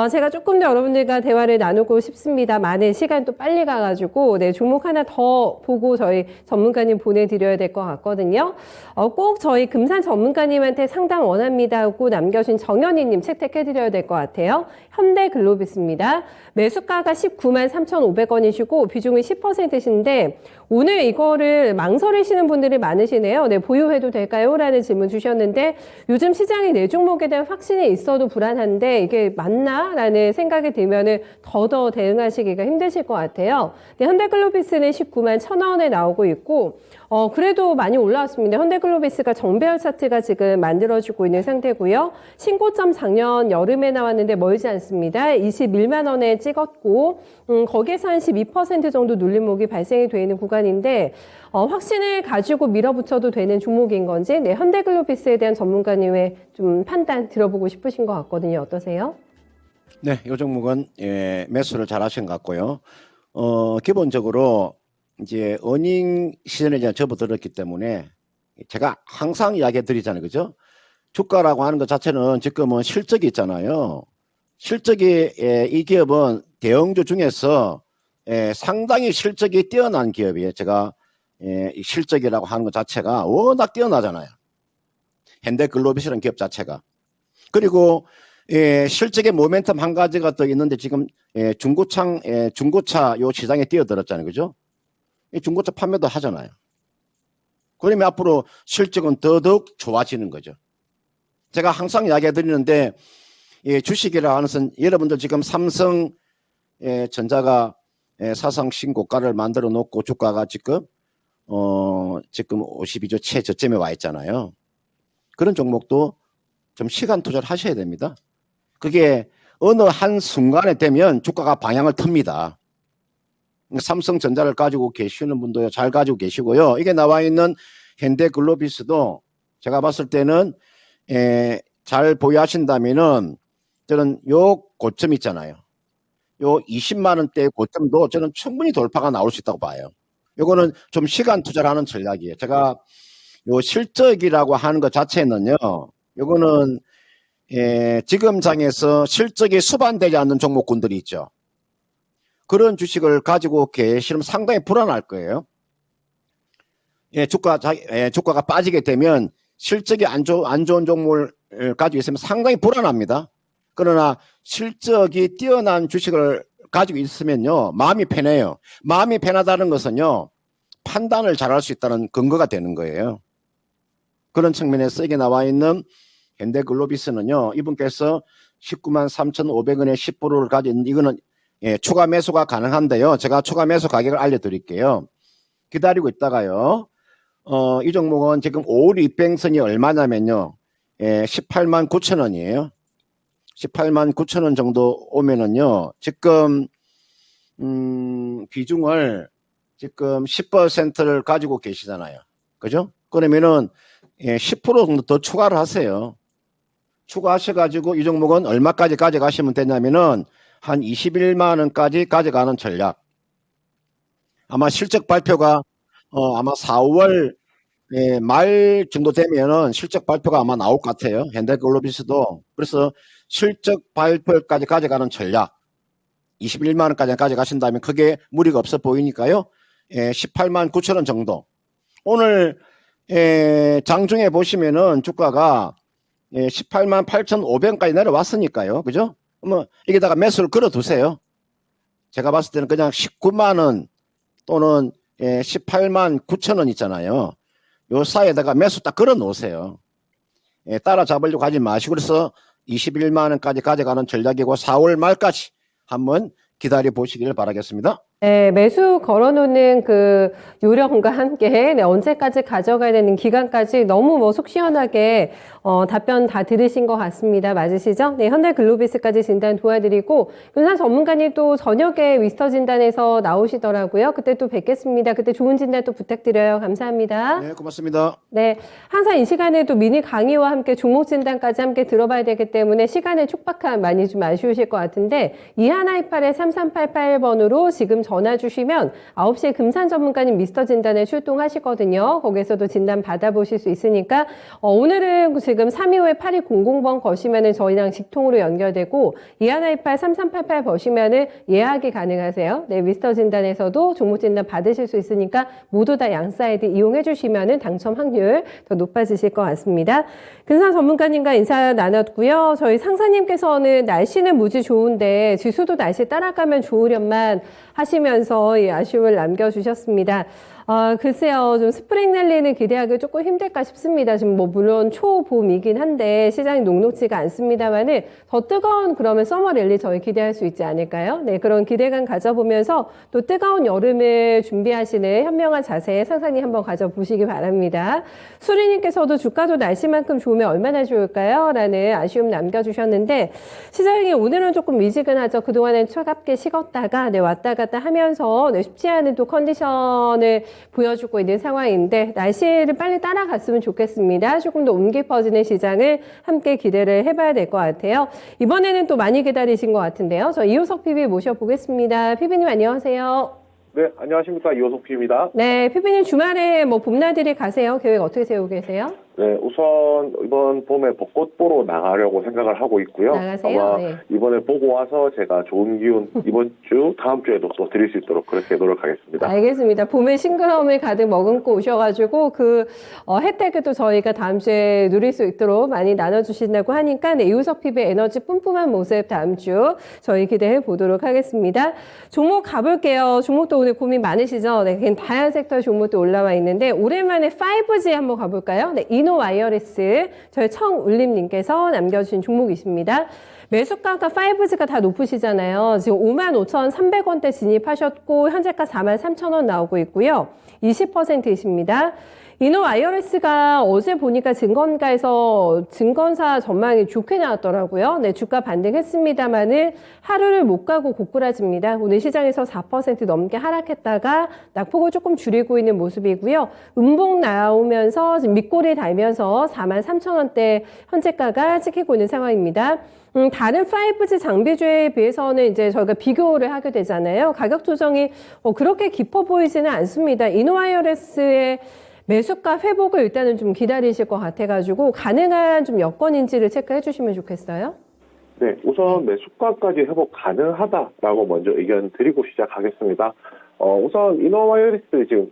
제가 조금 더 여러분들과 대화를 나누고 싶습니다. 많은 시간 또 빨리 가가지고 종목 하나 더 보고 저희 전문가님 보내드려야 될 것 같거든요. 꼭 저희 금산 전문가님한테 상담 원합니다 하고 남겨주신 정현희 이선희님 채택해드려야 될 것 같아요. 현대글로비스입니다. 매수가가 19만 3,500원이시고 비중이 10%신데 오늘 이거를 망설이시는 분들이 많으시네요. 네, 보유해도 될까요? 라는 질문 주셨는데 요즘 시장이 내 종목에 대한 확신이 있어도 불안한데 이게 맞나? 라는 생각이 들면은 더더 대응하시기가 힘드실 것 같아요. 네, 현대글로비스는 19만 1,000원에 나오고 있고 그래도 많이 올라왔습니다. 현대글로비스가 정배열 차트가 지금 만들어지고 있는 상태고요. 신고점 작년 여름에 나왔는데 멀지 않습니다. 21만 원에 찍었고 거기에서 한 12% 정도 눌림목이 발생이 되어 있는 구간인데 확신을 가지고 밀어붙여도 되는 종목인 건지 네, 현대글로비스에 대한 전문가님의 좀 판단 들어보고 싶으신 것 같거든요. 어떠세요? 네, 이 종목은 매수를 잘 하신 것 같고요. 기본적으로 이제 어닝 시즌에 이제 접어들었기 때문에 제가 항상 이야기 드리잖아요. 그죠? 주가라고 하는 것 자체는 지금은 실적이 있잖아요. 실적이 이 기업은 대형주 중에서 상당히 실적이 뛰어난 기업이에요. 제가 이 실적이라고 하는 것 자체가 워낙 뛰어나잖아요. 현대글로비스라는 기업 자체가. 그리고 실적의 모멘텀 한 가지가 더 있는데 지금 중고차 요 시장에 뛰어들었잖아요. 그죠? 이 중고차 판매도 하잖아요. 그러면 앞으로 실적은 더더욱 좋아지는 거죠. 제가 항상 이야기 드리는데 주식이라 하는 것은 여러분들 지금 삼성 전자가 사상 신고가를 만들어 놓고 주가가 지금 52조 최저점에 와 있잖아요. 그런 종목도 좀 시간 투자를 하셔야 됩니다. 그게 어느 한 순간에 되면 주가가 방향을 틉니다. 삼성전자를 가지고 계시는 분도 잘 가지고 계시고요. 이게 나와 있는 현대글로비스도 제가 봤을 때는 잘 보유하신다면은 저는 요 고점 있잖아요. 요 20만 원대의 고점도 저는 충분히 돌파가 나올 수 있다고 봐요. 요거는 좀 시간 투자를 하는 전략이에요. 제가 요 실적이라고 하는 것 자체는요. 요거는 지금 장에서 실적이 수반되지 않는 종목군들이 있죠. 그런 주식을 가지고 계시면 상당히 불안할 거예요. 주가가 빠지게 되면 실적이 안 좋은 종목을 가지고 있으면 상당히 불안합니다. 그러나 실적이 뛰어난 주식을 가지고 있으면요, 마음이 편해요. 마음이 편하다는 것은요, 판단을 잘할 수 있다는 근거가 되는 거예요. 그런 측면에서 이게 나와 있는 현대글로비스는요, 이분께서 19만 3,500원에 10%를 가지고 있는 이거는 추가 매수가 가능한데요. 제가 추가 매수 가격을 알려드릴게요. 기다리고 있다가요. 이 종목은 지금 5월 입병선이 얼마냐면요. 18만 9천 원이에요. 18만 9천 원 정도 오면은요. 지금 비중을 지금 10%를 가지고 계시잖아요. 그죠? 그러면은 10% 정도 더 추가를 하세요. 추가하셔가지고 이 종목은 얼마까지 가져가시면 되냐면은 한 21만 원까지 가져가는 전략. 아마 실적 발표가 아마 4월 말 정도 되면은 실적 발표가 아마 나올 것 같아요. 현대글로비스도. 그래서 실적 발표까지 가져가는 전략. 21만 원까지 가져가신다면 크게 무리가 없어 보이니까요. 18만 9천 원 정도. 오늘 장중에 보시면은 주가가 18만 8,500원까지 내려왔으니까요. 그죠? 그러면 여기다가 매수를 걸어두세요. 제가 봤을 때는 그냥 19만 원 또는 18만 9천 원 있잖아요. 요 사이에다가 매수 딱 걸어 놓으세요. 따라잡으려고 하지 마시고 그래서 21만 원까지 가져가는 전략이고 4월 말까지 한번 기다려 보시기를 바라겠습니다. 네, 매수 걸어놓는 그 요령과 함께 언제까지 가져가야 되는 기간까지 너무 속 시원하게 답변 다 들으신 것 같습니다. 맞으시죠? 네, 현대글로비스까지 진단 도와드리고 윤상 전문가님 또 저녁에 위스터 진단에서 나오시더라고요. 그때 또 뵙겠습니다. 그때 좋은 진단 또 부탁드려요. 감사합니다. 네, 고맙습니다. 네, 항상 이 시간에도 미니 강의와 함께 종목 진단까지 함께 들어봐야 되기 때문에 시간의 촉박함 많이 좀 아쉬우실 것 같은데 2128-3388번으로 지금 전화 주시면 9시에 금산 전문가님 미스터 진단에 출동하시거든요. 거기서도 진단 받아보실 수 있으니까 오늘은 지금 325-8200번 거시면은 저희랑 직통으로 연결되고 2128-3388 버시면은 예약이 가능하세요. 네, 미스터 진단에서도 종목 진단 받으실 수 있으니까 모두 다 양 사이드 이용해 주시면은 당첨 확률 더 높아지실 것 같습니다. 금산 전문가님과 인사 나눴고요. 저희 상사님께서는 날씨는 무지 좋은데 지수도 날씨 따라가면 좋으련만 하시면서 이 아쉬움을 남겨주셨습니다. 글쎄요, 좀 스프링 랠리는 기대하기 조금 힘들까 싶습니다. 지금 뭐 물론 초봄이긴 한데 시장이 녹록지가 않습니다만은 더 뜨거운 그러면 서머 랠리 저희 기대할 수 있지 않을까요? 네, 그런 기대감 가져보면서 또 뜨거운 여름을 준비하시는 현명한 자세 상상히 한번 가져보시기 바랍니다. 수리님께서도 주가도 날씨만큼 좋으면 얼마나 좋을까요? 라는 아쉬움 남겨주셨는데 시장이 오늘은 조금 미지근하죠. 그동안은 차갑게 식었다가 네, 왔다 갔다 하면서 네, 쉽지 않은 또 컨디션을 보여주고 있는 상황인데 날씨를 빨리 따라갔으면 좋겠습니다. 조금 더 옮기 퍼지는 시장을 함께 기대를 해봐야 될 것 같아요. 이번에는 또 많이 기다리신 것 같은데요. 저 이호석 PB 모셔보겠습니다. PB님 안녕하세요. 네, 안녕하십니까. 이호석 PB입니다. 네, PB님 주말에 뭐 봄나들이 가세요? 계획 어떻게 세우고 계세요? 네, 우선 이번 봄에 벚꽃 보러 나가려고 생각을 하고 있고요. 나가세요? 아마 네. 이번에 보고 와서 제가 좋은 기운 이번 주, 다음 주에도 또 드릴 수 있도록 그렇게 노력하겠습니다. 알겠습니다. 봄의 싱그러움을 가득 머금고 오셔가지고 그 혜택을 저희가 다음 주에 누릴 수 있도록 많이 나눠주신다고 하니까 네, 이우석 PB의 에너지 뿜뿜한 모습 다음 주 저희 기대해 보도록 하겠습니다. 종목 가볼게요. 종목도 오늘 고민 많으시죠? 네, 그냥 다양한 섹터의 종목도 올라와 있는데 오랜만에 5G 한번 가볼까요? 네, 이노와이어리스 저희 청울림님께서 남겨주신 종목이십니다. 매수가가 5G가 다 높으시잖아요. 지금 55,300원대 진입하셨고 현재가 43,000원 나오고 있고요. 20%이십니다. 이노와이어리스가 어제 보니까 증권가에서 증권사 전망이 좋게 나왔더라고요. 네, 주가 반등했습니다만은 하루를 못 가고 고꾸라집니다. 오늘 시장에서 4% 넘게 하락했다가 낙폭을 조금 줄이고 있는 모습이고요. 음봉 나오면서 지금 밑골이 달면서 43,000원대 현재가가 찍히고 있는 상황입니다. 다른 5G 장비주에 비해서는 이제 저희가 비교를 하게 되잖아요. 가격 조정이 그렇게 깊어 보이지는 않습니다. 이노와이어리스의 매수가 회복을 일단은 좀 기다리실 것 같아가지고 가능한 좀 여건인지를 체크해 주시면 좋겠어요. 네, 우선 매수가까지 회복 가능하다라고 먼저 의견 드리고 시작하겠습니다. 우선 이노와이어리스 지금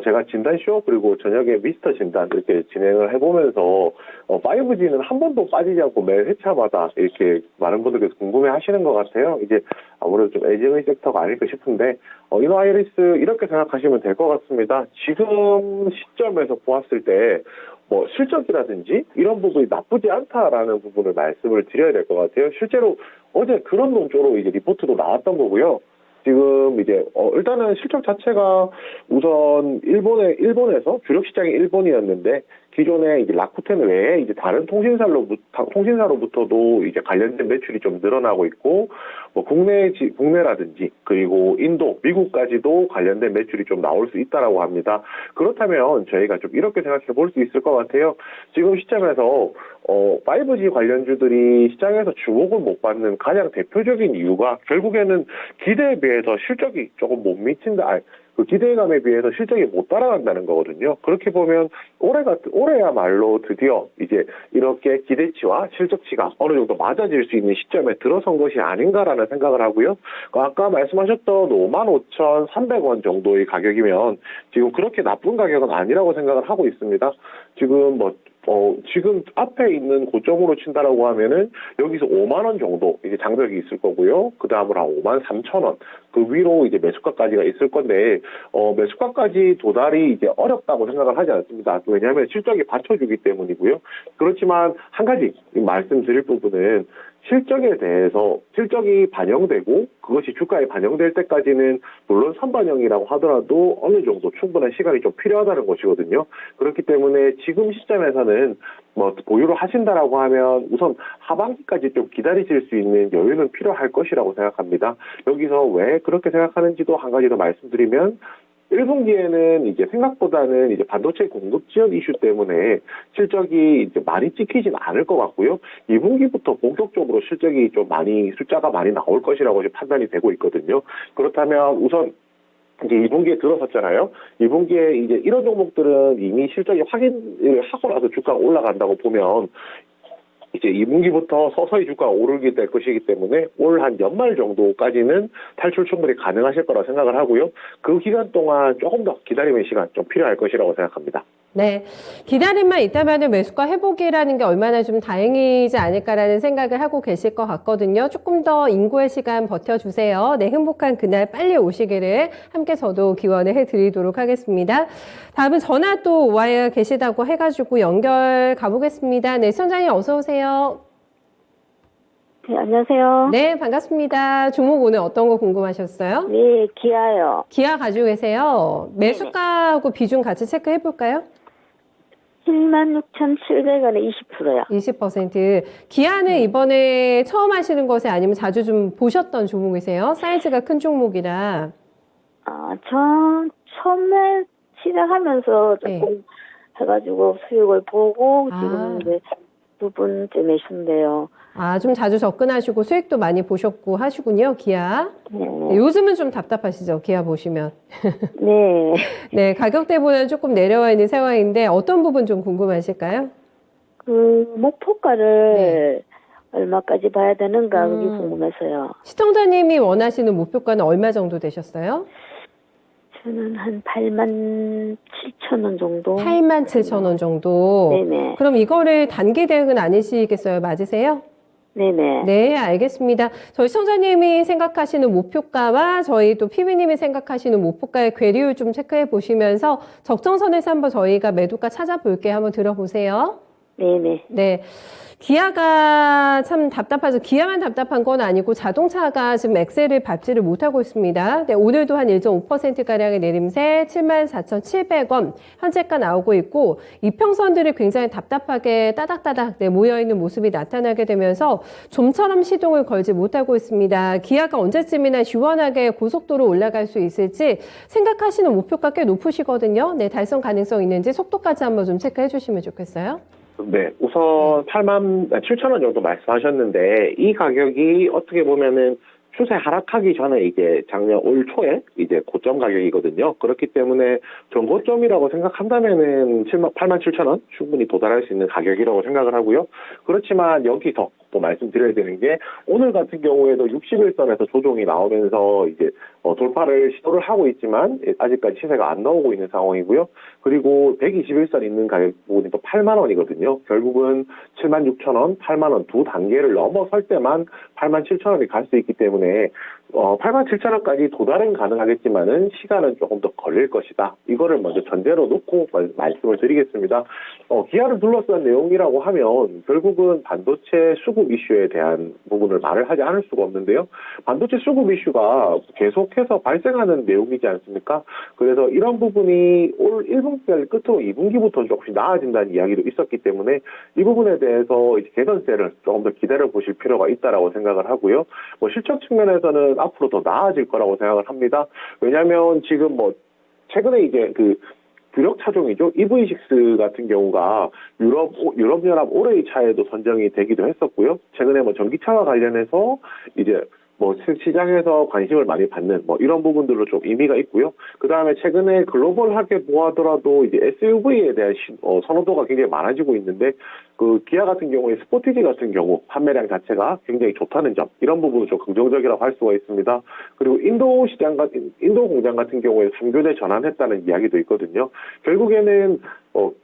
제가 진단쇼 그리고 저녁에 미스터 진단 이렇게 진행을 해보면서 5G는 한 번도 빠지지 않고 매 회차마다 이렇게 많은 분들께서 궁금해 하시는 것 같아요. 이제 아무래도 좀 애증의 섹터가 아닐까 싶은데 이노와이어리스 이렇게 생각하시면 될 것 같습니다. 지금 시점에서 보았을 때 실적이라든지 이런 부분이 나쁘지 않다라는 부분을 말씀을 드려야 될 것 같아요. 실제로 어제 그런 논조로 이제 리포트도 나왔던 거고요. 지금 이제 일단은 실적 자체가 우선 일본에서 주력 시장이 일본이었는데 기존에 이제 라쿠텐 외에 이제 다른 통신사로부터도 이제 관련된 매출이 좀 늘어나고 있고 국내라든지 그리고 인도, 미국까지도 관련된 매출이 좀 나올 수 있다라고 합니다. 그렇다면 저희가 좀 이렇게 생각해 볼 수 있을 것 같아요. 지금 시점에서 5G 관련주들이 시장에서 주목을 못 받는 가장 대표적인 이유가 결국에는 기대에 비해서 실적이 조금 못 미친다. 그 기대감에 비해서 실적이 못 따라간다는 거거든요. 그렇게 보면 올해야말로 드디어 이제 이렇게 기대치와 실적치가 어느 정도 맞아질 수 있는 시점에 들어선 것이 아닌가라는 생각을 하고요. 아까 말씀하셨던 55,300원 정도의 가격이면 지금 그렇게 나쁜 가격은 아니라고 생각을 하고 있습니다. 지금 지금 앞에 있는 고점으로 친다라고 하면은 여기서 5만 원 정도 이제 장벽이 있을 거고요. 그 다음으로 한 53,000원 그 위로 이제 매수가까지가 있을 건데 매수가까지 도달이 이제 어렵다고 생각을 하지 않습니다. 왜냐하면 실적이 받쳐주기 때문이고요. 그렇지만 한 가지 말씀드릴 부분은 실적에 대해서 실적이 반영되고 그것이 주가에 반영될 때까지는 물론 선반영이라고 하더라도 어느 정도 충분한 시간이 좀 필요하다는 것이거든요. 그렇기 때문에 지금 시점에서는 보유를 하신다라고 하면 우선 하반기까지 좀 기다리실 수 있는 여유는 필요할 것이라고 생각합니다. 여기서 왜 그렇게 생각하는지도 한 가지 더 말씀드리면 1분기에는 이제 생각보다는 이제 반도체 공급 지연 이슈 때문에 실적이 이제 많이 찍히진 않을 것 같고요. 2분기부터 본격적으로 실적이 좀 숫자가 많이 나올 것이라고 판단이 되고 있거든요. 그렇다면 우선 이제 2분기에 들어섰잖아요. 2분기에 이제 이런 종목들은 이미 실적이 확인을 하고 나서 주가가 올라간다고 보면 이제 2분기부터 서서히 주가가 오르게 될 것이기 때문에 올 한 연말 정도까지는 탈출 충분히 가능하실 거라고 생각을 하고요. 그 기간 동안 조금 더 기다림의 시간 좀 필요할 것이라고 생각합니다. 네. 기다림만 있다면 매수가 회복이라는 게 얼마나 좀 다행이지 않을까라는 생각을 하고 계실 것 같거든요. 조금 더 인고의 시간 버텨주세요. 네, 행복한 그날 빨리 오시기를 함께 저도 기원을 해드리도록 하겠습니다. 다음은 전화 또 와 계시다고 해가지고 연결 가보겠습니다. 네, 시청자님 어서 오세요. 네, 안녕하세요. 네, 반갑습니다. 종목 오늘 어떤 거 궁금하셨어요? 네, 기아요. 기아 가지고 계세요. 매수가하고 비중 같이 체크해 볼까요? 76,700원에 20%요. 20%. 기아는 이번에 처음 하시는 것에 아니면 자주 좀 보셨던 종목이세요? 사이즈가 큰 종목이라. 처음에 시작하면서 조금 네. 해가지고 수익을 보고 아. 지금 이제 두 번째 매수인데요. 아, 좀 자주 접근하시고 수익도 많이 보셨고 하시군요, 기아. 네. 네, 요즘은 좀 답답하시죠, 기아 보시면. 네. 네, 가격대보다는 조금 내려와 있는 상황인데 어떤 부분 좀 궁금하실까요? 그 목표가를 얼마까지 봐야 되는가 그게 궁금해서요. 시청자님이 원하시는 목표가는 얼마 정도 되셨어요? 저는 한 87,000원 정도. 87,000원 정도. 네네. 그럼 이거를 단기 대응은 아니시겠어요? 맞으세요? 네네. 네, 알겠습니다. 저희 시청자님이 생각하시는 목표가와 저희 또 PB님이 생각하시는 목표가의 괴리를 좀 체크해 보시면서 적정선에서 한번 저희가 매도가 찾아볼게요. 한번 들어보세요. 네네. 네. 기아가 참 답답하죠. 기아만 답답한 건 아니고 자동차가 지금 엑셀을 밟지를 못하고 있습니다. 네, 오늘도 한 1.5%가량의 내림세 74,700원 현재가 나오고 있고 이평선들이 굉장히 답답하게 따닥따닥 모여있는 모습이 나타나게 되면서 좀처럼 시동을 걸지 못하고 있습니다. 기아가 언제쯤이나 시원하게 고속도로 올라갈 수 있을지 생각하시는 목표가 꽤 높으시거든요. 네, 달성 가능성 있는지 속도까지 한번 좀 체크해 주시면 좋겠어요. 네, 우선 87,000원 정도 말씀하셨는데 이 가격이 어떻게 보면은 추세 하락하기 전에 이제 작년 올 초에 이제 고점 가격이거든요. 그렇기 때문에 전고점이라고 생각한다면은 87,000원 충분히 도달할 수 있는 가격이라고 생각을 하고요. 그렇지만 여기서 또 말씀드려야 되는 게 오늘 같은 경우에도 61선에서 조정이 나오면서 이제 돌파를 시도를 하고 있지만 아직까지 시세가 안 나오고 있는 상황이고요. 그리고 121선 있는 가격 부분이 또 8만 원이거든요. 결국은 76,000원, 8만 원 두 단계를 넘어설 때만 87,000원이 갈 수 있기 때문에 87,000원까지 도달은 가능하겠지만은 시간은 조금 더 걸릴 것이다. 이거를 먼저 전제로 놓고 말씀을 드리겠습니다. 기아를 둘러싼 내용이라고 하면 결국은 반도체 수급 이슈에 대한 부분을 말을 하지 않을 수가 없는데요. 반도체 수급 이슈가 계속해서 발생하는 내용이지 않습니까? 그래서 이런 부분이 올 1분기를 끝으로 2분기부터 조금씩 나아진다는 이야기도 있었기 때문에 이 부분에 대해서 이제 개선세를 조금 더 기다려 보실 필요가 있다라고 생각을 하고요. 실적 측면에서는 앞으로 더 나아질 거라고 생각을 합니다. 왜냐하면 지금 최근에 이제 그 주력 차종이죠. EV6 같은 경우가 유럽연합 올해의 차에도 선정이 되기도 했었고요. 최근에 전기차와 관련해서 이제 시장에서 관심을 많이 받는 이런 부분들로 좀 의미가 있고요. 그 다음에 최근에 글로벌하게 보아더라도 이제 SUV에 대한 선호도가 굉장히 많아지고 있는데 그 기아 같은 경우에 스포티지 같은 경우 판매량 자체가 굉장히 좋다는 점 이런 부분은 좀 긍정적이라고 할 수가 있습니다. 그리고 인도 공장 같은 경우에 3교대 전환했다는 이야기도 있거든요. 결국에는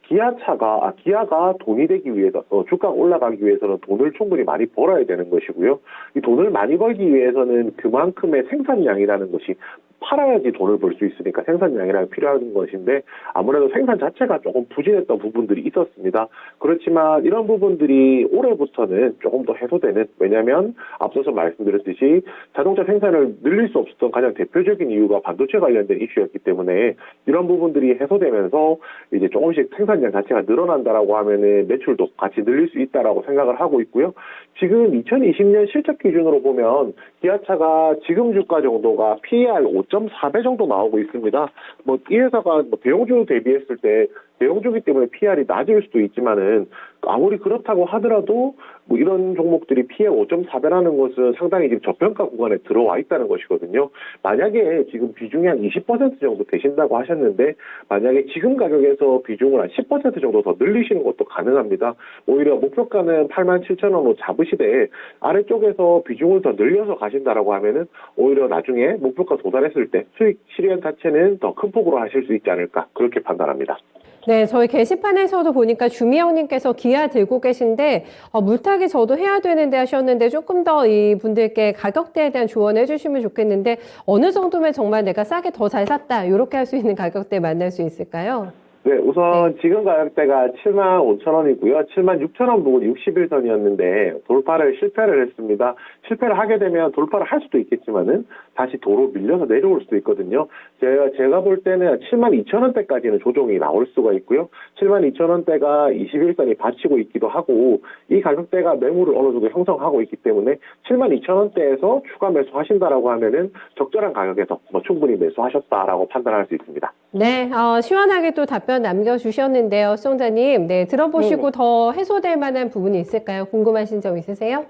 기아가 돈이 되기 위해서, 주가가 올라가기 위해서는 돈을 충분히 많이 벌어야 되는 것이고요. 이 돈을 많이 벌기 위해서는 그만큼의 생산량이라는 것이 팔아야지 돈을 벌 수 있으니까 생산량이라는 필요한 것인데 아무래도 생산 자체가 조금 부진했던 부분들이 있었습니다. 그렇지만 이런 부분들이 올해부터는 조금 더 해소되는, 왜냐하면 앞서서 말씀드렸듯이 자동차 생산을 늘릴 수 없었던 가장 대표적인 이유가 반도체 관련된 이슈였기 때문에 이런 부분들이 해소되면서 이제 조금씩 생산량 자체가 늘어난다라고 하면은 매출도 같이 늘릴 수 있다라고 생각을 하고 있고요. 지금 2020년 실적 기준으로 보면 기아차가 지금 주가 정도가 PER 5.4배 정도 나오고 있습니다. 뭐 이 회사가 뭐 대형주 대비했을 때 대형주기 때문에 PER이 낮을 수도 있지만은 아무리 그렇다고 하더라도 뭐 이런 종목들이 PER 5.4배라는 것은 상당히 지금 저평가 구간에 들어와 있다는 것이거든요. 만약에 지금 비중이 한 20% 정도 되신다고 하셨는데 만약에 지금 가격에서 비중을 한 10% 정도 더 늘리시는 것도 가능합니다. 오히려 목표가는 87,000원으로 잡으시되 아래쪽에서 비중을 더 늘려서 가신다라고 하면은 오히려 나중에 목표가 도달했을 때 수익 실현 자체는 더 큰 폭으로 하실 수 있지 않을까 그렇게 판단합니다. 네, 저희 게시판에서도 보니까 주미영님께서 기아 들고 계신데 물타기 저도 해야 되는데 하셨는데 조금 더 이분들께 가격대에 대한 조언을 해주시면 좋겠는데 어느 정도면 정말 내가 싸게 더 잘 샀다 이렇게 할 수 있는 가격대 만날 수 있을까요? 네, 우선 지금 가격대가 75,000원이고요. 76,000원 부분 60일선이었는데 돌파를 실패를 했습니다. 실패를 하게 되면 돌파를 할 수도 있겠지만은 다시 도로 밀려서 내려올 수도 있거든요. 제가 볼 때는 72,000원대까지는 조정이 나올 수가 있고요. 72,000원대가 21선이 받치고 있기도 하고 이 가격대가 매물을 어느 정도 형성하고 있기 때문에 72,000원대에서 추가 매수하신다라고 하면은 적절한 가격에서 뭐 충분히 매수하셨다라고 판단할 수 있습니다. 네, 시원하게 또 답변 남겨주셨는데요, 시청자님. 네, 들어보시고 더 해소될 만한 부분이 있을까요? 궁금하신 점 있으세요?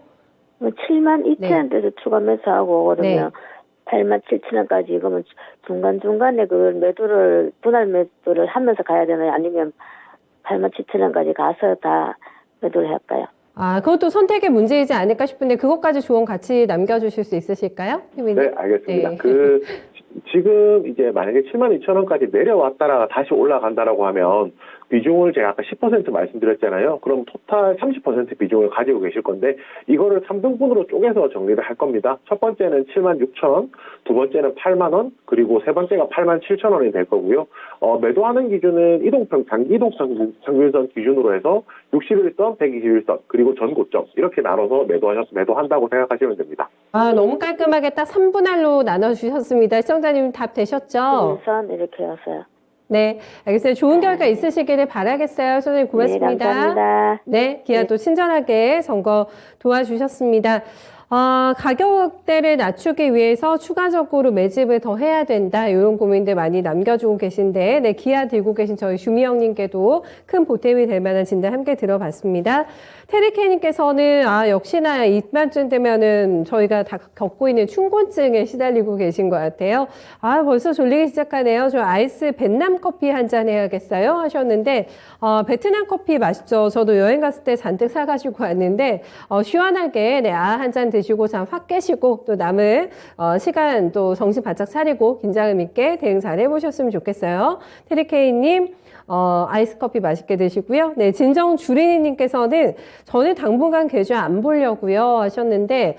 72,000원대에서 추가 매수하고 그러면 87,000원까지 그러면 중간중간에 그 매도를 분할 매도를 하면서 가야 되나요? 아니면 87,000원까지 가서 다 매도를 할까요? 아, 그것도 선택의 문제이지 않을까 싶은데 그것까지 조언 같이 남겨주실 수 있으실까요? 네, 알겠습니다. 네. 지금 이제 만약에 72,000원까지 내려왔다가 다시 올라간다라고 하면 비중을 제가 아까 10% 말씀드렸잖아요. 그럼 토탈 30% 비중을 가지고 계실 건데 이거를 3등분으로 쪼개서 정리를 할 겁니다. 첫 번째는 76,000원, 두 번째는 8만원, 그리고 세 번째가 87,000원이 될 거고요. 매도하는 기준은 장기 이동평균선 기준으로 해서 61선, 121선, 그리고 전고점 이렇게 나눠서 매도한다고 생각하시면 됩니다. 아, 너무 깔끔하게 딱 3분할로 나눠주셨습니다. 시청자님 답 되셨죠? 우선 이렇게 해서요. 네, 알겠어요. 좋은 결과 있으시기를 바라겠어요. 선생님 고맙습니다. 네, 감사합니다. 네, 기아도 친절하게 점거 도와주셨습니다. 가격대를 낮추기 위해서 추가적으로 매집을 더 해야 된다. 이런 고민들 많이 남겨주고 계신데, 네, 기아 들고 계신 저희 주미영님께도 큰 보탬이 될 만한 진단 함께 들어봤습니다. 테리케이님께서는, 역시나 이맘쯤 되면은 저희가 다 겪고 있는 춘곤증에 시달리고 계신 것 같아요. 벌써 졸리기 시작하네요. 저 아이스 벤남 커피 한 잔 해야겠어요. 하셨는데, 베트남 커피 맛있죠. 저도 여행 갔을 때 잔뜩 사가지고 왔는데, 시원하게, 네, 한 잔 드시고 잠 확 깨시고 또 남은 시간 또 정신 바짝 차리고 긴장감 있게 대응 잘 해보셨으면 좋겠어요. 테리케이님 아이스 커피 맛있게 드시고요. 네, 진정주린이님께서는 저는 당분간 계좌 안 보려고요 하셨는데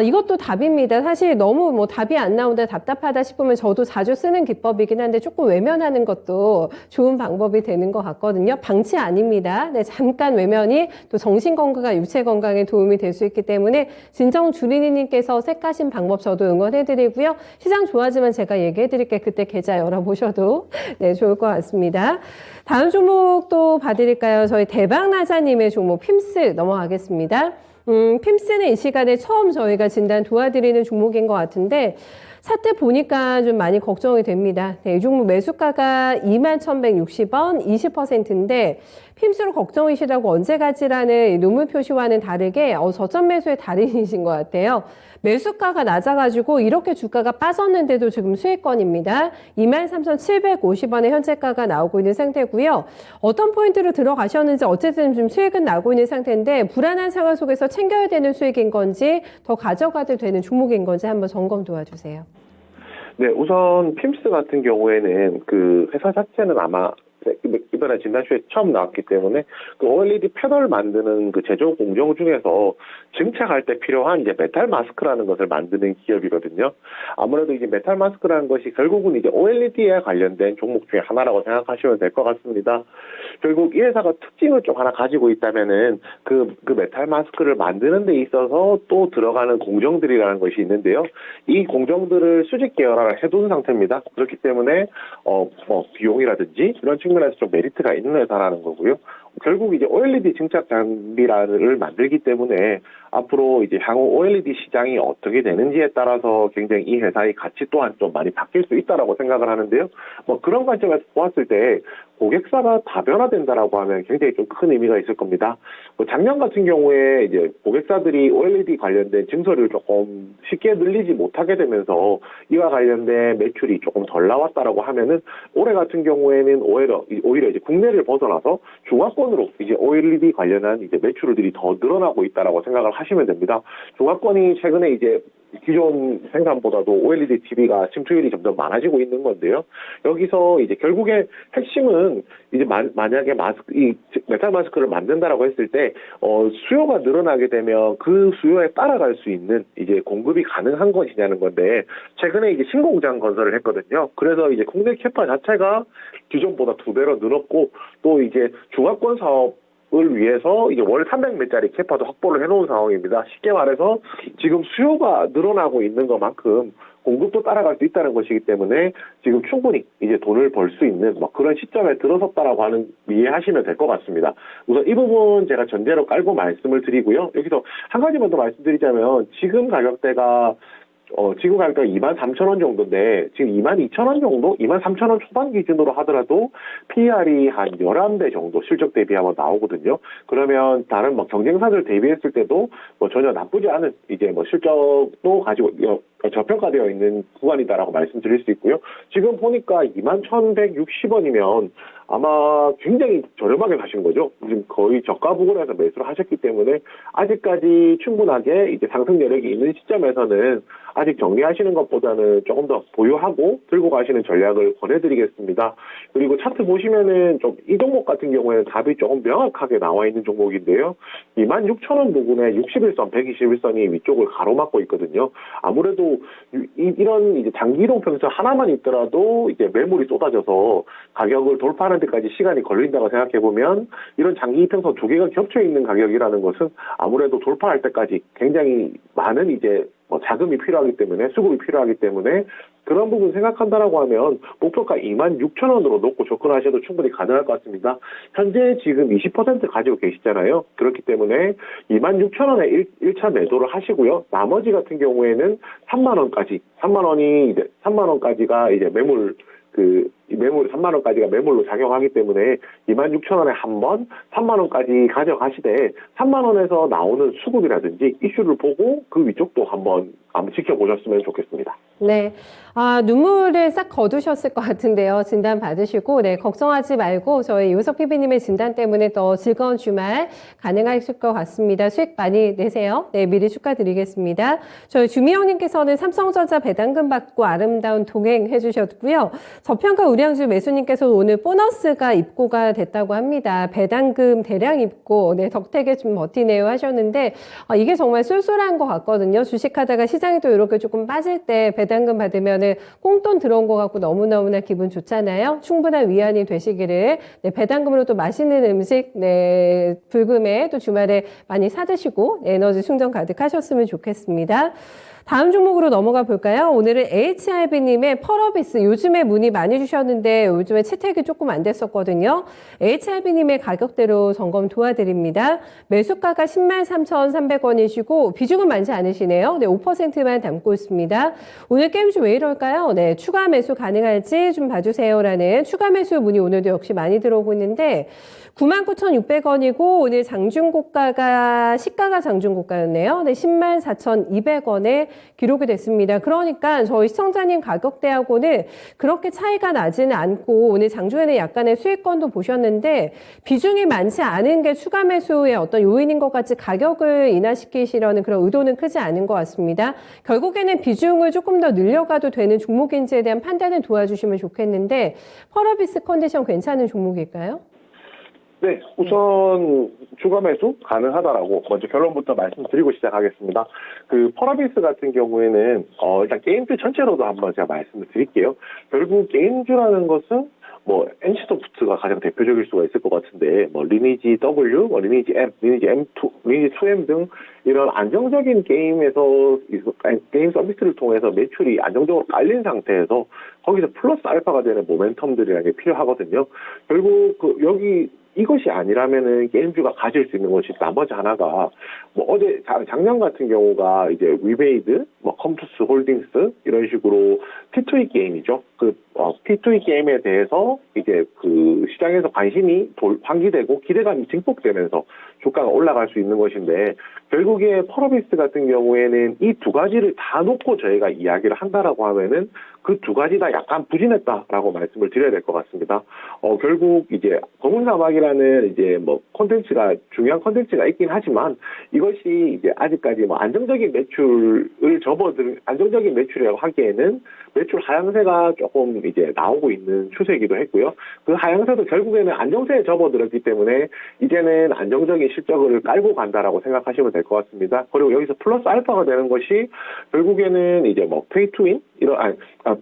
이것도 답입니다. 사실 너무 답이 안 나온다 답답하다 싶으면 저도 자주 쓰는 기법이긴 한데 조금 외면하는 것도 좋은 방법이 되는 것 같거든요. 방치 아닙니다. 네, 잠깐 외면이 또 정신건강과 유체건강에 도움이 될 수 있기 때문에 진정주린이님께서 택하신 방법 저도 응원해드리고요. 시장 좋아지면 제가 얘기해드릴게요. 그때 계좌 열어보셔도 네, 좋을 것 같습니다. 다음 종목도 봐드릴까요? 저희 대박나자님의 종목 핌스 넘어가겠습니다. 핌스는 이 시간에 처음 저희가 진단 도와드리는 종목인 것 같은데 차트 보니까 좀 많이 걱정이 됩니다. 네, 이 종목 매수가가 21,160원, 20%인데 핌스로 걱정이시라고 언제 가지라는 논문 표시와는 다르게 저점 매수의 달인이신 것 같아요. 매수가가 낮아가지고 이렇게 주가가 빠졌는데도 지금 수익권입니다. 23,750원의 현재가가 나오고 있는 상태고요. 어떤 포인트로 들어가셨는지 어쨌든 좀 수익은 나고 있는 상태인데 불안한 상황 속에서 챙겨야 되는 수익인 건지 더 가져가도 되는 종목인 건지 한번 점검 도와주세요. 네, 우선 핌스 같은 경우에는 그 회사 자체는 아마 이번에 진단쇼에 처음 나왔기 때문에 그 OLED 패널 만드는 그 제조 공정 중에서 증착할 때 필요한 이제 메탈 마스크라는 것을 만드는 기업이거든요. 아무래도 이제 메탈 마스크라는 것이 결국은 이제 OLED에 관련된 종목 중에 하나라고 생각하시면 될 것 같습니다. 결국 이 회사가 특징을 좀 하나 가지고 있다면은 그 메탈 마스크를 만드는 데 있어서 또 들어가는 공정들이라는 것이 있는데요. 이 공정들을 수직 계열화를 해둔 상태입니다. 그렇기 때문에 비용이라든지 이런 측면에서 좀 메리트가 있는 회사라는 거고요. 결국 이제 OLED 증착 장비를 만들기 때문에 앞으로 이제 향후 OLED 시장이 어떻게 되는지에 따라서 굉장히 이 회사의 가치 또한 좀 많이 바뀔 수 있다라고 생각을 하는데요. 뭐 그런 관점에서 보았을 때 고객사가 다변화된다라고 하면 굉장히 좀 큰 의미가 있을 겁니다. 뭐 작년 같은 경우에 이제 고객사들이 OLED 관련된 증설을 조금 쉽게 늘리지 못하게 되면서 이와 관련된 매출이 조금 덜 나왔다라고 하면은 올해 같은 경우에는 오히려 이제 국내를 벗어나서 중화권으로 이제 OLED 관련한 이제 매출들이 더 늘어나고 있다라고 생각을 하시면 됩니다. 중화권이 최근에 이제 기존 생산보다도 OLED TV가 침투율이 점점 많아지고 있는 건데요. 여기서 이제 결국에 핵심은 이제 만약에 이 메탈 마스크를 만든다라고 했을 때 수요가 늘어나게 되면 그 수요에 따라갈 수 있는 이제 공급이 가능한 것이냐는 건데 최근에 이제 신공장 건설을 했거든요. 그래서 이제 국내 캐파 자체가 기존보다 2배로 늘었고 또 이제 중화권 사업 을 위해서 이제 월 300매짜리 캐파도 확보를 해놓은 상황입니다. 쉽게 말해서 지금 수요가 늘어나고 있는 것만큼 공급도 따라갈 수 있다는 것이기 때문에 지금 충분히 이제 돈을 벌 수 있는 그런 시점에 들어섰다라고 하는 이해하시면 될 것 같습니다. 우선 이 부분 제가 전제로 깔고 말씀을 드리고요. 여기서 한 가지만 더 말씀드리자면 지금 가격대가 23,000원 정도인데, 지금 22,000원 정도? 23,000원 초반 기준으로 하더라도 PER이 한 11배 정도 실적 대비하면 나오거든요. 그러면 다른 경쟁사들 대비했을 때도 전혀 나쁘지 않은 이제 실적도 가지고 저평가되어 있는 구간이다라고 말씀드릴 수 있고요. 지금 보니까 21,160원이면 아마 굉장히 저렴하게 사신 거죠. 지금 거의 저가 부근에서 매수를 하셨기 때문에 아직까지 충분하게 이제 상승 여력이 있는 시점에서는 아직 정리하시는 것보다는 조금 더 보유하고 들고 가시는 전략을 권해드리겠습니다. 그리고 차트 보시면은 좀 이 종목 같은 경우에는 답이 조금 명확하게 나와 있는 종목인데요. 26,000원 부근에 61선, 121선이 위쪽을 가로막고 있거든요. 아무래도 이런 이제 장기 이동 평선 하나만 있더라도 이제 매물이 쏟아져서 가격을 돌파하는 데까지 시간이 걸린다고 생각해 보면 이런 장기 이평선 2개가 겹쳐 있는 가격이라는 것은 아무래도 돌파할 때까지 굉장히 많은 이제 자금이 필요하기 때문에 수급이 필요하기 때문에 그런 부분 생각한다라고 하면 목표가 26,000원으로 놓고 접근하셔도 충분히 가능할 것 같습니다. 현재 지금 20% 가지고 계시잖아요. 그렇기 때문에 26,000원에 1차 매도를 하시고요. 나머지 같은 경우에는 3만원까지가 이제 매물 3만원까지가 매물로 작용하기 때문에 26,000원에 한 번 3만원까지 가져가시되 3만원에서 나오는 수급이라든지 이슈를 보고 그 위쪽도 한번 지켜보셨으면 좋겠습니다. 네. 눈물을 싹 거두셨을 것 같은데요. 진단 받으시고, 네, 걱정하지 말고 저희 이우석 PB님의 진단 때문에 더 즐거운 주말 가능하실 것 같습니다. 수익 많이 내세요. 네, 미리 축하드리겠습니다. 저희 주미영님께서는 삼성전자 배당금 받고 아름다운 동행 해주셨고요. 저평가 우량주 매수님께서 오늘 보너스가 입고가 됐다고 합니다. 배당금 대량 입고, 네, 덕택에 좀 버티네요 하셨는데, 이게 정말 쏠쏠한 것 같거든요. 주식하다가 시장이 또 이렇게 조금 빠질 때 배당금 받으면은 꽁돈 들어온 것 같고 너무너무나 기분 좋잖아요. 충분한 위안이 되시기를. 네, 배당금으로 또 맛있는 음식, 네, 불금에 또 주말에 많이 사드시고 에너지 충전 가득하셨으면 좋겠습니다. 다음 종목으로 넘어가 볼까요? 오늘은 HRB님의 펄어비스, 요즘에 문의 많이 주셨는데 요즘에 채택이 조금 안 됐었거든요. HRB님의 가격대로 점검 도와드립니다. 매수가가 103,300원이시고 비중은 많지 않으시네요. 네, 5%만 담고 있습니다. 오늘 게임주 왜 이럴까요? 네, 추가 매수 가능할지 좀 봐주세요라는 추가 매수 문의 오늘도 역시 많이 들어오고 있는데 99,600원이고 오늘 장중고가가 시가가 장중고가였네요. 네, 104,200원에 기록이 됐습니다. 그러니까 저희 시청자님 가격대하고는 그렇게 차이가 나지는 않고 오늘 장중에는 약간의 수익권도 보셨는데 비중이 많지 않은 게 추가 매수의 어떤 요인인 것 같이 가격을 인하시키시려는 그런 의도는 크지 않은 것 같습니다. 결국에는 비중을 조금 더 늘려가도 되는 종목인지에 대한 판단을 도와주시면 좋겠는데 펄어비스 컨디션 괜찮은 종목일까요? 네, 우선 추가 매수 가능하다라고 먼저 결론부터 말씀드리고 시작하겠습니다. 그 펄어비스 같은 경우에는 일단 게임주 전체로도 한번 제가 말씀을 드릴게요. 결국 게임주라는 것은 NC소프트가 가장 대표적일 수가 있을 것 같은데, 리니지 W, 리니지 M, 리니지 M2, 리니지 2M 등 이런 안정적인 게임 서비스를 통해서 매출이 안정적으로 깔린 상태에서 거기서 플러스 알파가 되는 모멘텀들이라는 게 필요하거든요. 결국 여기 이것이 아니라면은 게임주가 가질 수 있는 것이 나머지 하나가 뭐 어제 작년 같은 경우가 이제 위베이드, 뭐 컴투스 홀딩스 이런 식으로 P2E 게임이죠. 그 P2E 게임에 대해서 이제 그 시장에서 관심이 환기되고 기대감이 증폭되면서 주가가 올라갈 수 있는 것인데 결국에 펄어비스 같은 경우에는 이 두 가지를 다 놓고 저희가 이야기를 한다라고 하면은 그 두 가지 다 약간 부진했다라고 말씀을 드려야 될 것 같습니다. 결국 이제 검은 사막이라는 이제 뭐 콘텐츠가 중요한 콘텐츠가 있긴 하지만 이것이 이제 아직까지 뭐 안정적인 매출이라고 하기에는 매출 하향세가 조금 이제 나오고 있는 추세이기도 했고요. 그 하향세도 결국에는 안정세에 접어들었기 때문에 이제는 안정적인 실적을 깔고 간다라고 생각하시면 될 것 같습니다. 그리고 여기서 플러스 알파가 되는 것이 결국에는 이제 뭐 페이 투 윈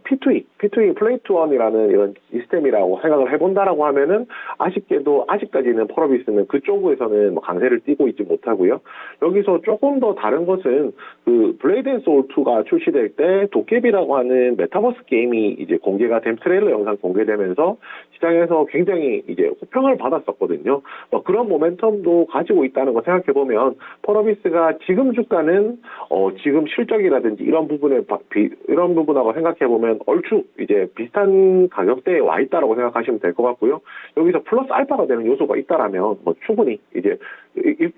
P2E 플레이 투 원이라는 이런 시스템이라고 생각을 해본다라고 하면은 아쉽게도 아직까지는 펄어비스는 그쪽에서는 뭐 강세를 띠고 있지 못하고요. 여기서 조금 더 다른 것은 그 블레이드 앤 소울 2가 출시될 때 도깨비라고 하는 메타버스 게임이 이제 공개가 된 트레일러 영상 공개되면서 시장에서 굉장히 이제 호평을 받았었거든요. 그런 모멘텀도 가지고 있다는 거 생각해 보면 펄어비스가 지금 주가는 지금 실적이라든지 이런 부분하고 생각해 보면 얼추 이제 비슷한 가격대에 와 있다라고 생각하시면 될 것 같고요. 여기서 플러스 알파가 되는 요소가 있다라면 뭐 충분히 이제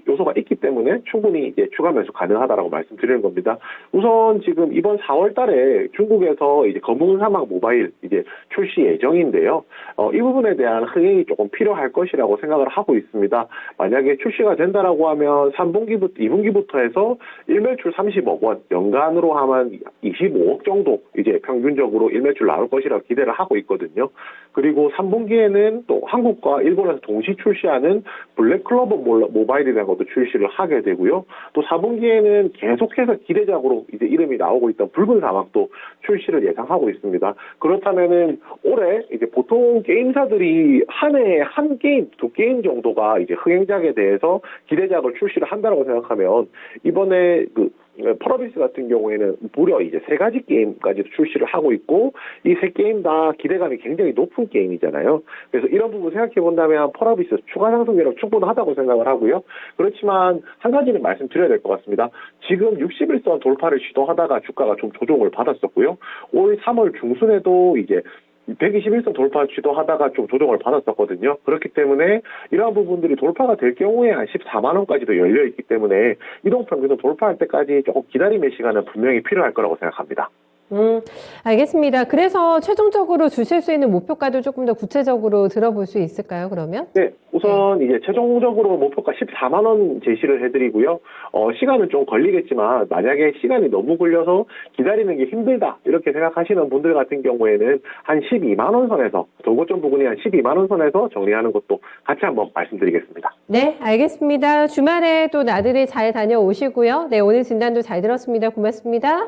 요소가 있기 때문에 충분히 이제 추가 매수 가능하다라고 말씀드리는 겁니다. 우선 지금 이번 4월 달에 중국에서 이제 검은 사막 모바일 이제 출시 예정인데요. 이 부분에 대한 흥행이 조금 필요할 것이라고 생각을 하고 있습니다. 만약에 출시가 된다라고 하면 2분기부터 해서 일매출 30억 원, 연간으로 하면 25억 정도 이제 평균적으로 일매출 나올 것이라고 기대를 하고 있거든요. 그리고 3분기에는 또 한국과 일본에서 동시 출시하는 블랙클로버 모바일이라는 것도 출시를 하게 되고요. 또 4분기에는 계속해서 기대작으로 이제 이름이 나오고 있던 붉은 사막도 출시를 예상하고 있습니다. 그렇다면은 올해 이제 보통 게임사들이 한 해에 한 게임, 두 게임 정도가 이제 흥행작에 대해서 기대작을 출시를 한다고 생각하면 이번에 펄어비스 같은 경우에는 무려 이제 3가지 게임까지도 출시를 하고 있고 이 3게임 다 기대감이 굉장히 높은 게임이잖아요. 그래서 이런 부분 생각해 본다면 펄어비스 추가 상승률은 충분하다고 생각을 하고요. 그렇지만 한 가지는 말씀드려야 될 것 같습니다. 지금 61선 돌파를 시도하다가 주가가 좀 조정을 받았었고요. 올 3월 중순에도 이제 121선 돌파 시도하다가 좀 조정을 받았었거든요. 그렇기 때문에 이러한 부분들이 돌파가 될 경우에 한 14만 원까지도 열려있기 때문에 이동평균선 돌파할 때까지 조금 기다림의 시간은 분명히 필요할 거라고 생각합니다. 알겠습니다. 그래서 최종적으로 주실 수 있는 목표가도 조금 더 구체적으로 들어볼 수 있을까요, 그러면? 네, 우선 이제 최종적으로 목표가 14만 원 제시를 해드리고요. 시간은 좀 걸리겠지만 만약에 시간이 너무 걸려서 기다리는 게 힘들다 이렇게 생각하시는 분들 같은 경우에는 한 12만 원 선에서 저고점 부분이 한 12만 원 선에서 정리하는 것도 같이 한번 말씀드리겠습니다. 네, 알겠습니다. 주말에 또 나들이 잘 다녀오시고요. 네, 오늘 진단도 잘 들었습니다. 고맙습니다.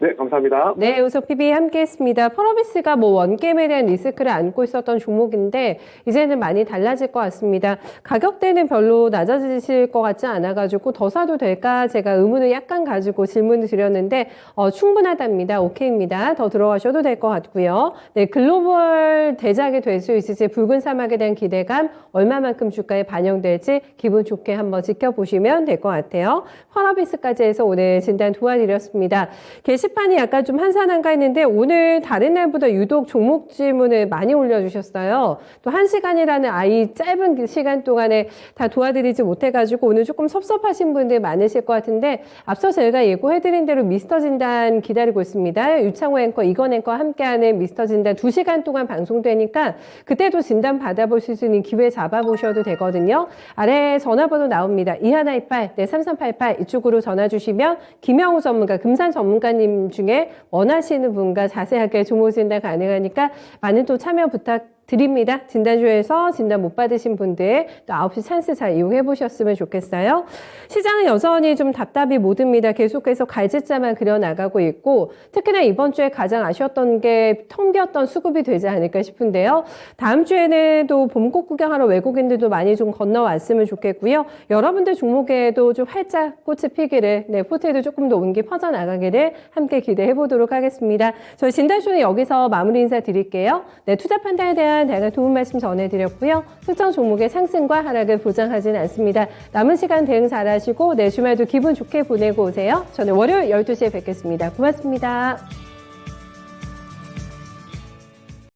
네, 감사합니다. 네, 우석PB 함께했습니다. 펄어비스가 원게임에 대한 리스크를 안고 있었던 종목인데 이제는 많이 달라질 것 같습니다. 가격대는 별로 낮아지실 것 같지 않아가지고 더 사도 될까 제가 의문을 약간 가지고 질문을 드렸는데 충분하답니다. 오케이입니다. 더 들어가셔도 될 것 같고요. 네, 글로벌 대작이 될 수 있을지 붉은 사막에 대한 기대감 얼마만큼 주가에 반영될지 기분 좋게 한번 지켜보시면 될 것 같아요. 펄어비스까지 해서 오늘 진단 도와드렸습니다. 게시판이 약간 좀 한산한가 했는데 오늘 다른 날보다 유독 종목 질문을 많이 올려주셨어요. 또 1시간이라는 이 짧은 시간 동안에 다 도와드리지 못해가지고 오늘 조금 섭섭하신 분들 많으실 것 같은데 앞서 저희가 예고해드린 대로 미스터 진단 기다리고 있습니다. 유창호 앵커, 이건 앵커 함께하는 미스터 진단 2시간 동안 방송되니까 그때도 진단 받아보실 수 있는 기회 잡아보셔도 되거든요. 아래 전화번호 나옵니다. 2128, 네, 3388 이쪽으로 전화 주시면 김영우 전문가, 금산 전문가님 중에 원하시는 분과 자세하게 종목 진단 가능하니까 많은 또 참여 부탁드립니다. 진단쇼에서 진단 못 받으신 분들 또 9시 찬스 잘 이용해 보셨으면 좋겠어요. 시장은 여전히 좀 답답이 모듭니다. 계속해서 갈짓자만 그려나가고 있고 특히나 이번 주에 가장 아쉬웠던 게 텅 비었던 수급이 되지 않을까 싶은데요. 다음 주에는 또 봄꽃 구경하러 외국인들도 많이 좀 건너왔으면 좋겠고요. 여러분들 종목에도 좀 활짝 꽃이 피기를, 네, 포트에도 조금 더 온기 퍼져나가기를 함께 기대해 보도록 하겠습니다. 저희 진단쇼는 여기서 마무리 인사 드릴게요. 네, 투자 판단에 대한 동안 다양한 도움 말씀 전해드렸고요. 특정 종목의 상승과 하락을 보장하지는 않습니다. 남은 시간 대응 잘하시고 내 주말도 기분 좋게 보내고 오세요. 저는 월요일 12시에 뵙겠습니다. 고맙습니다.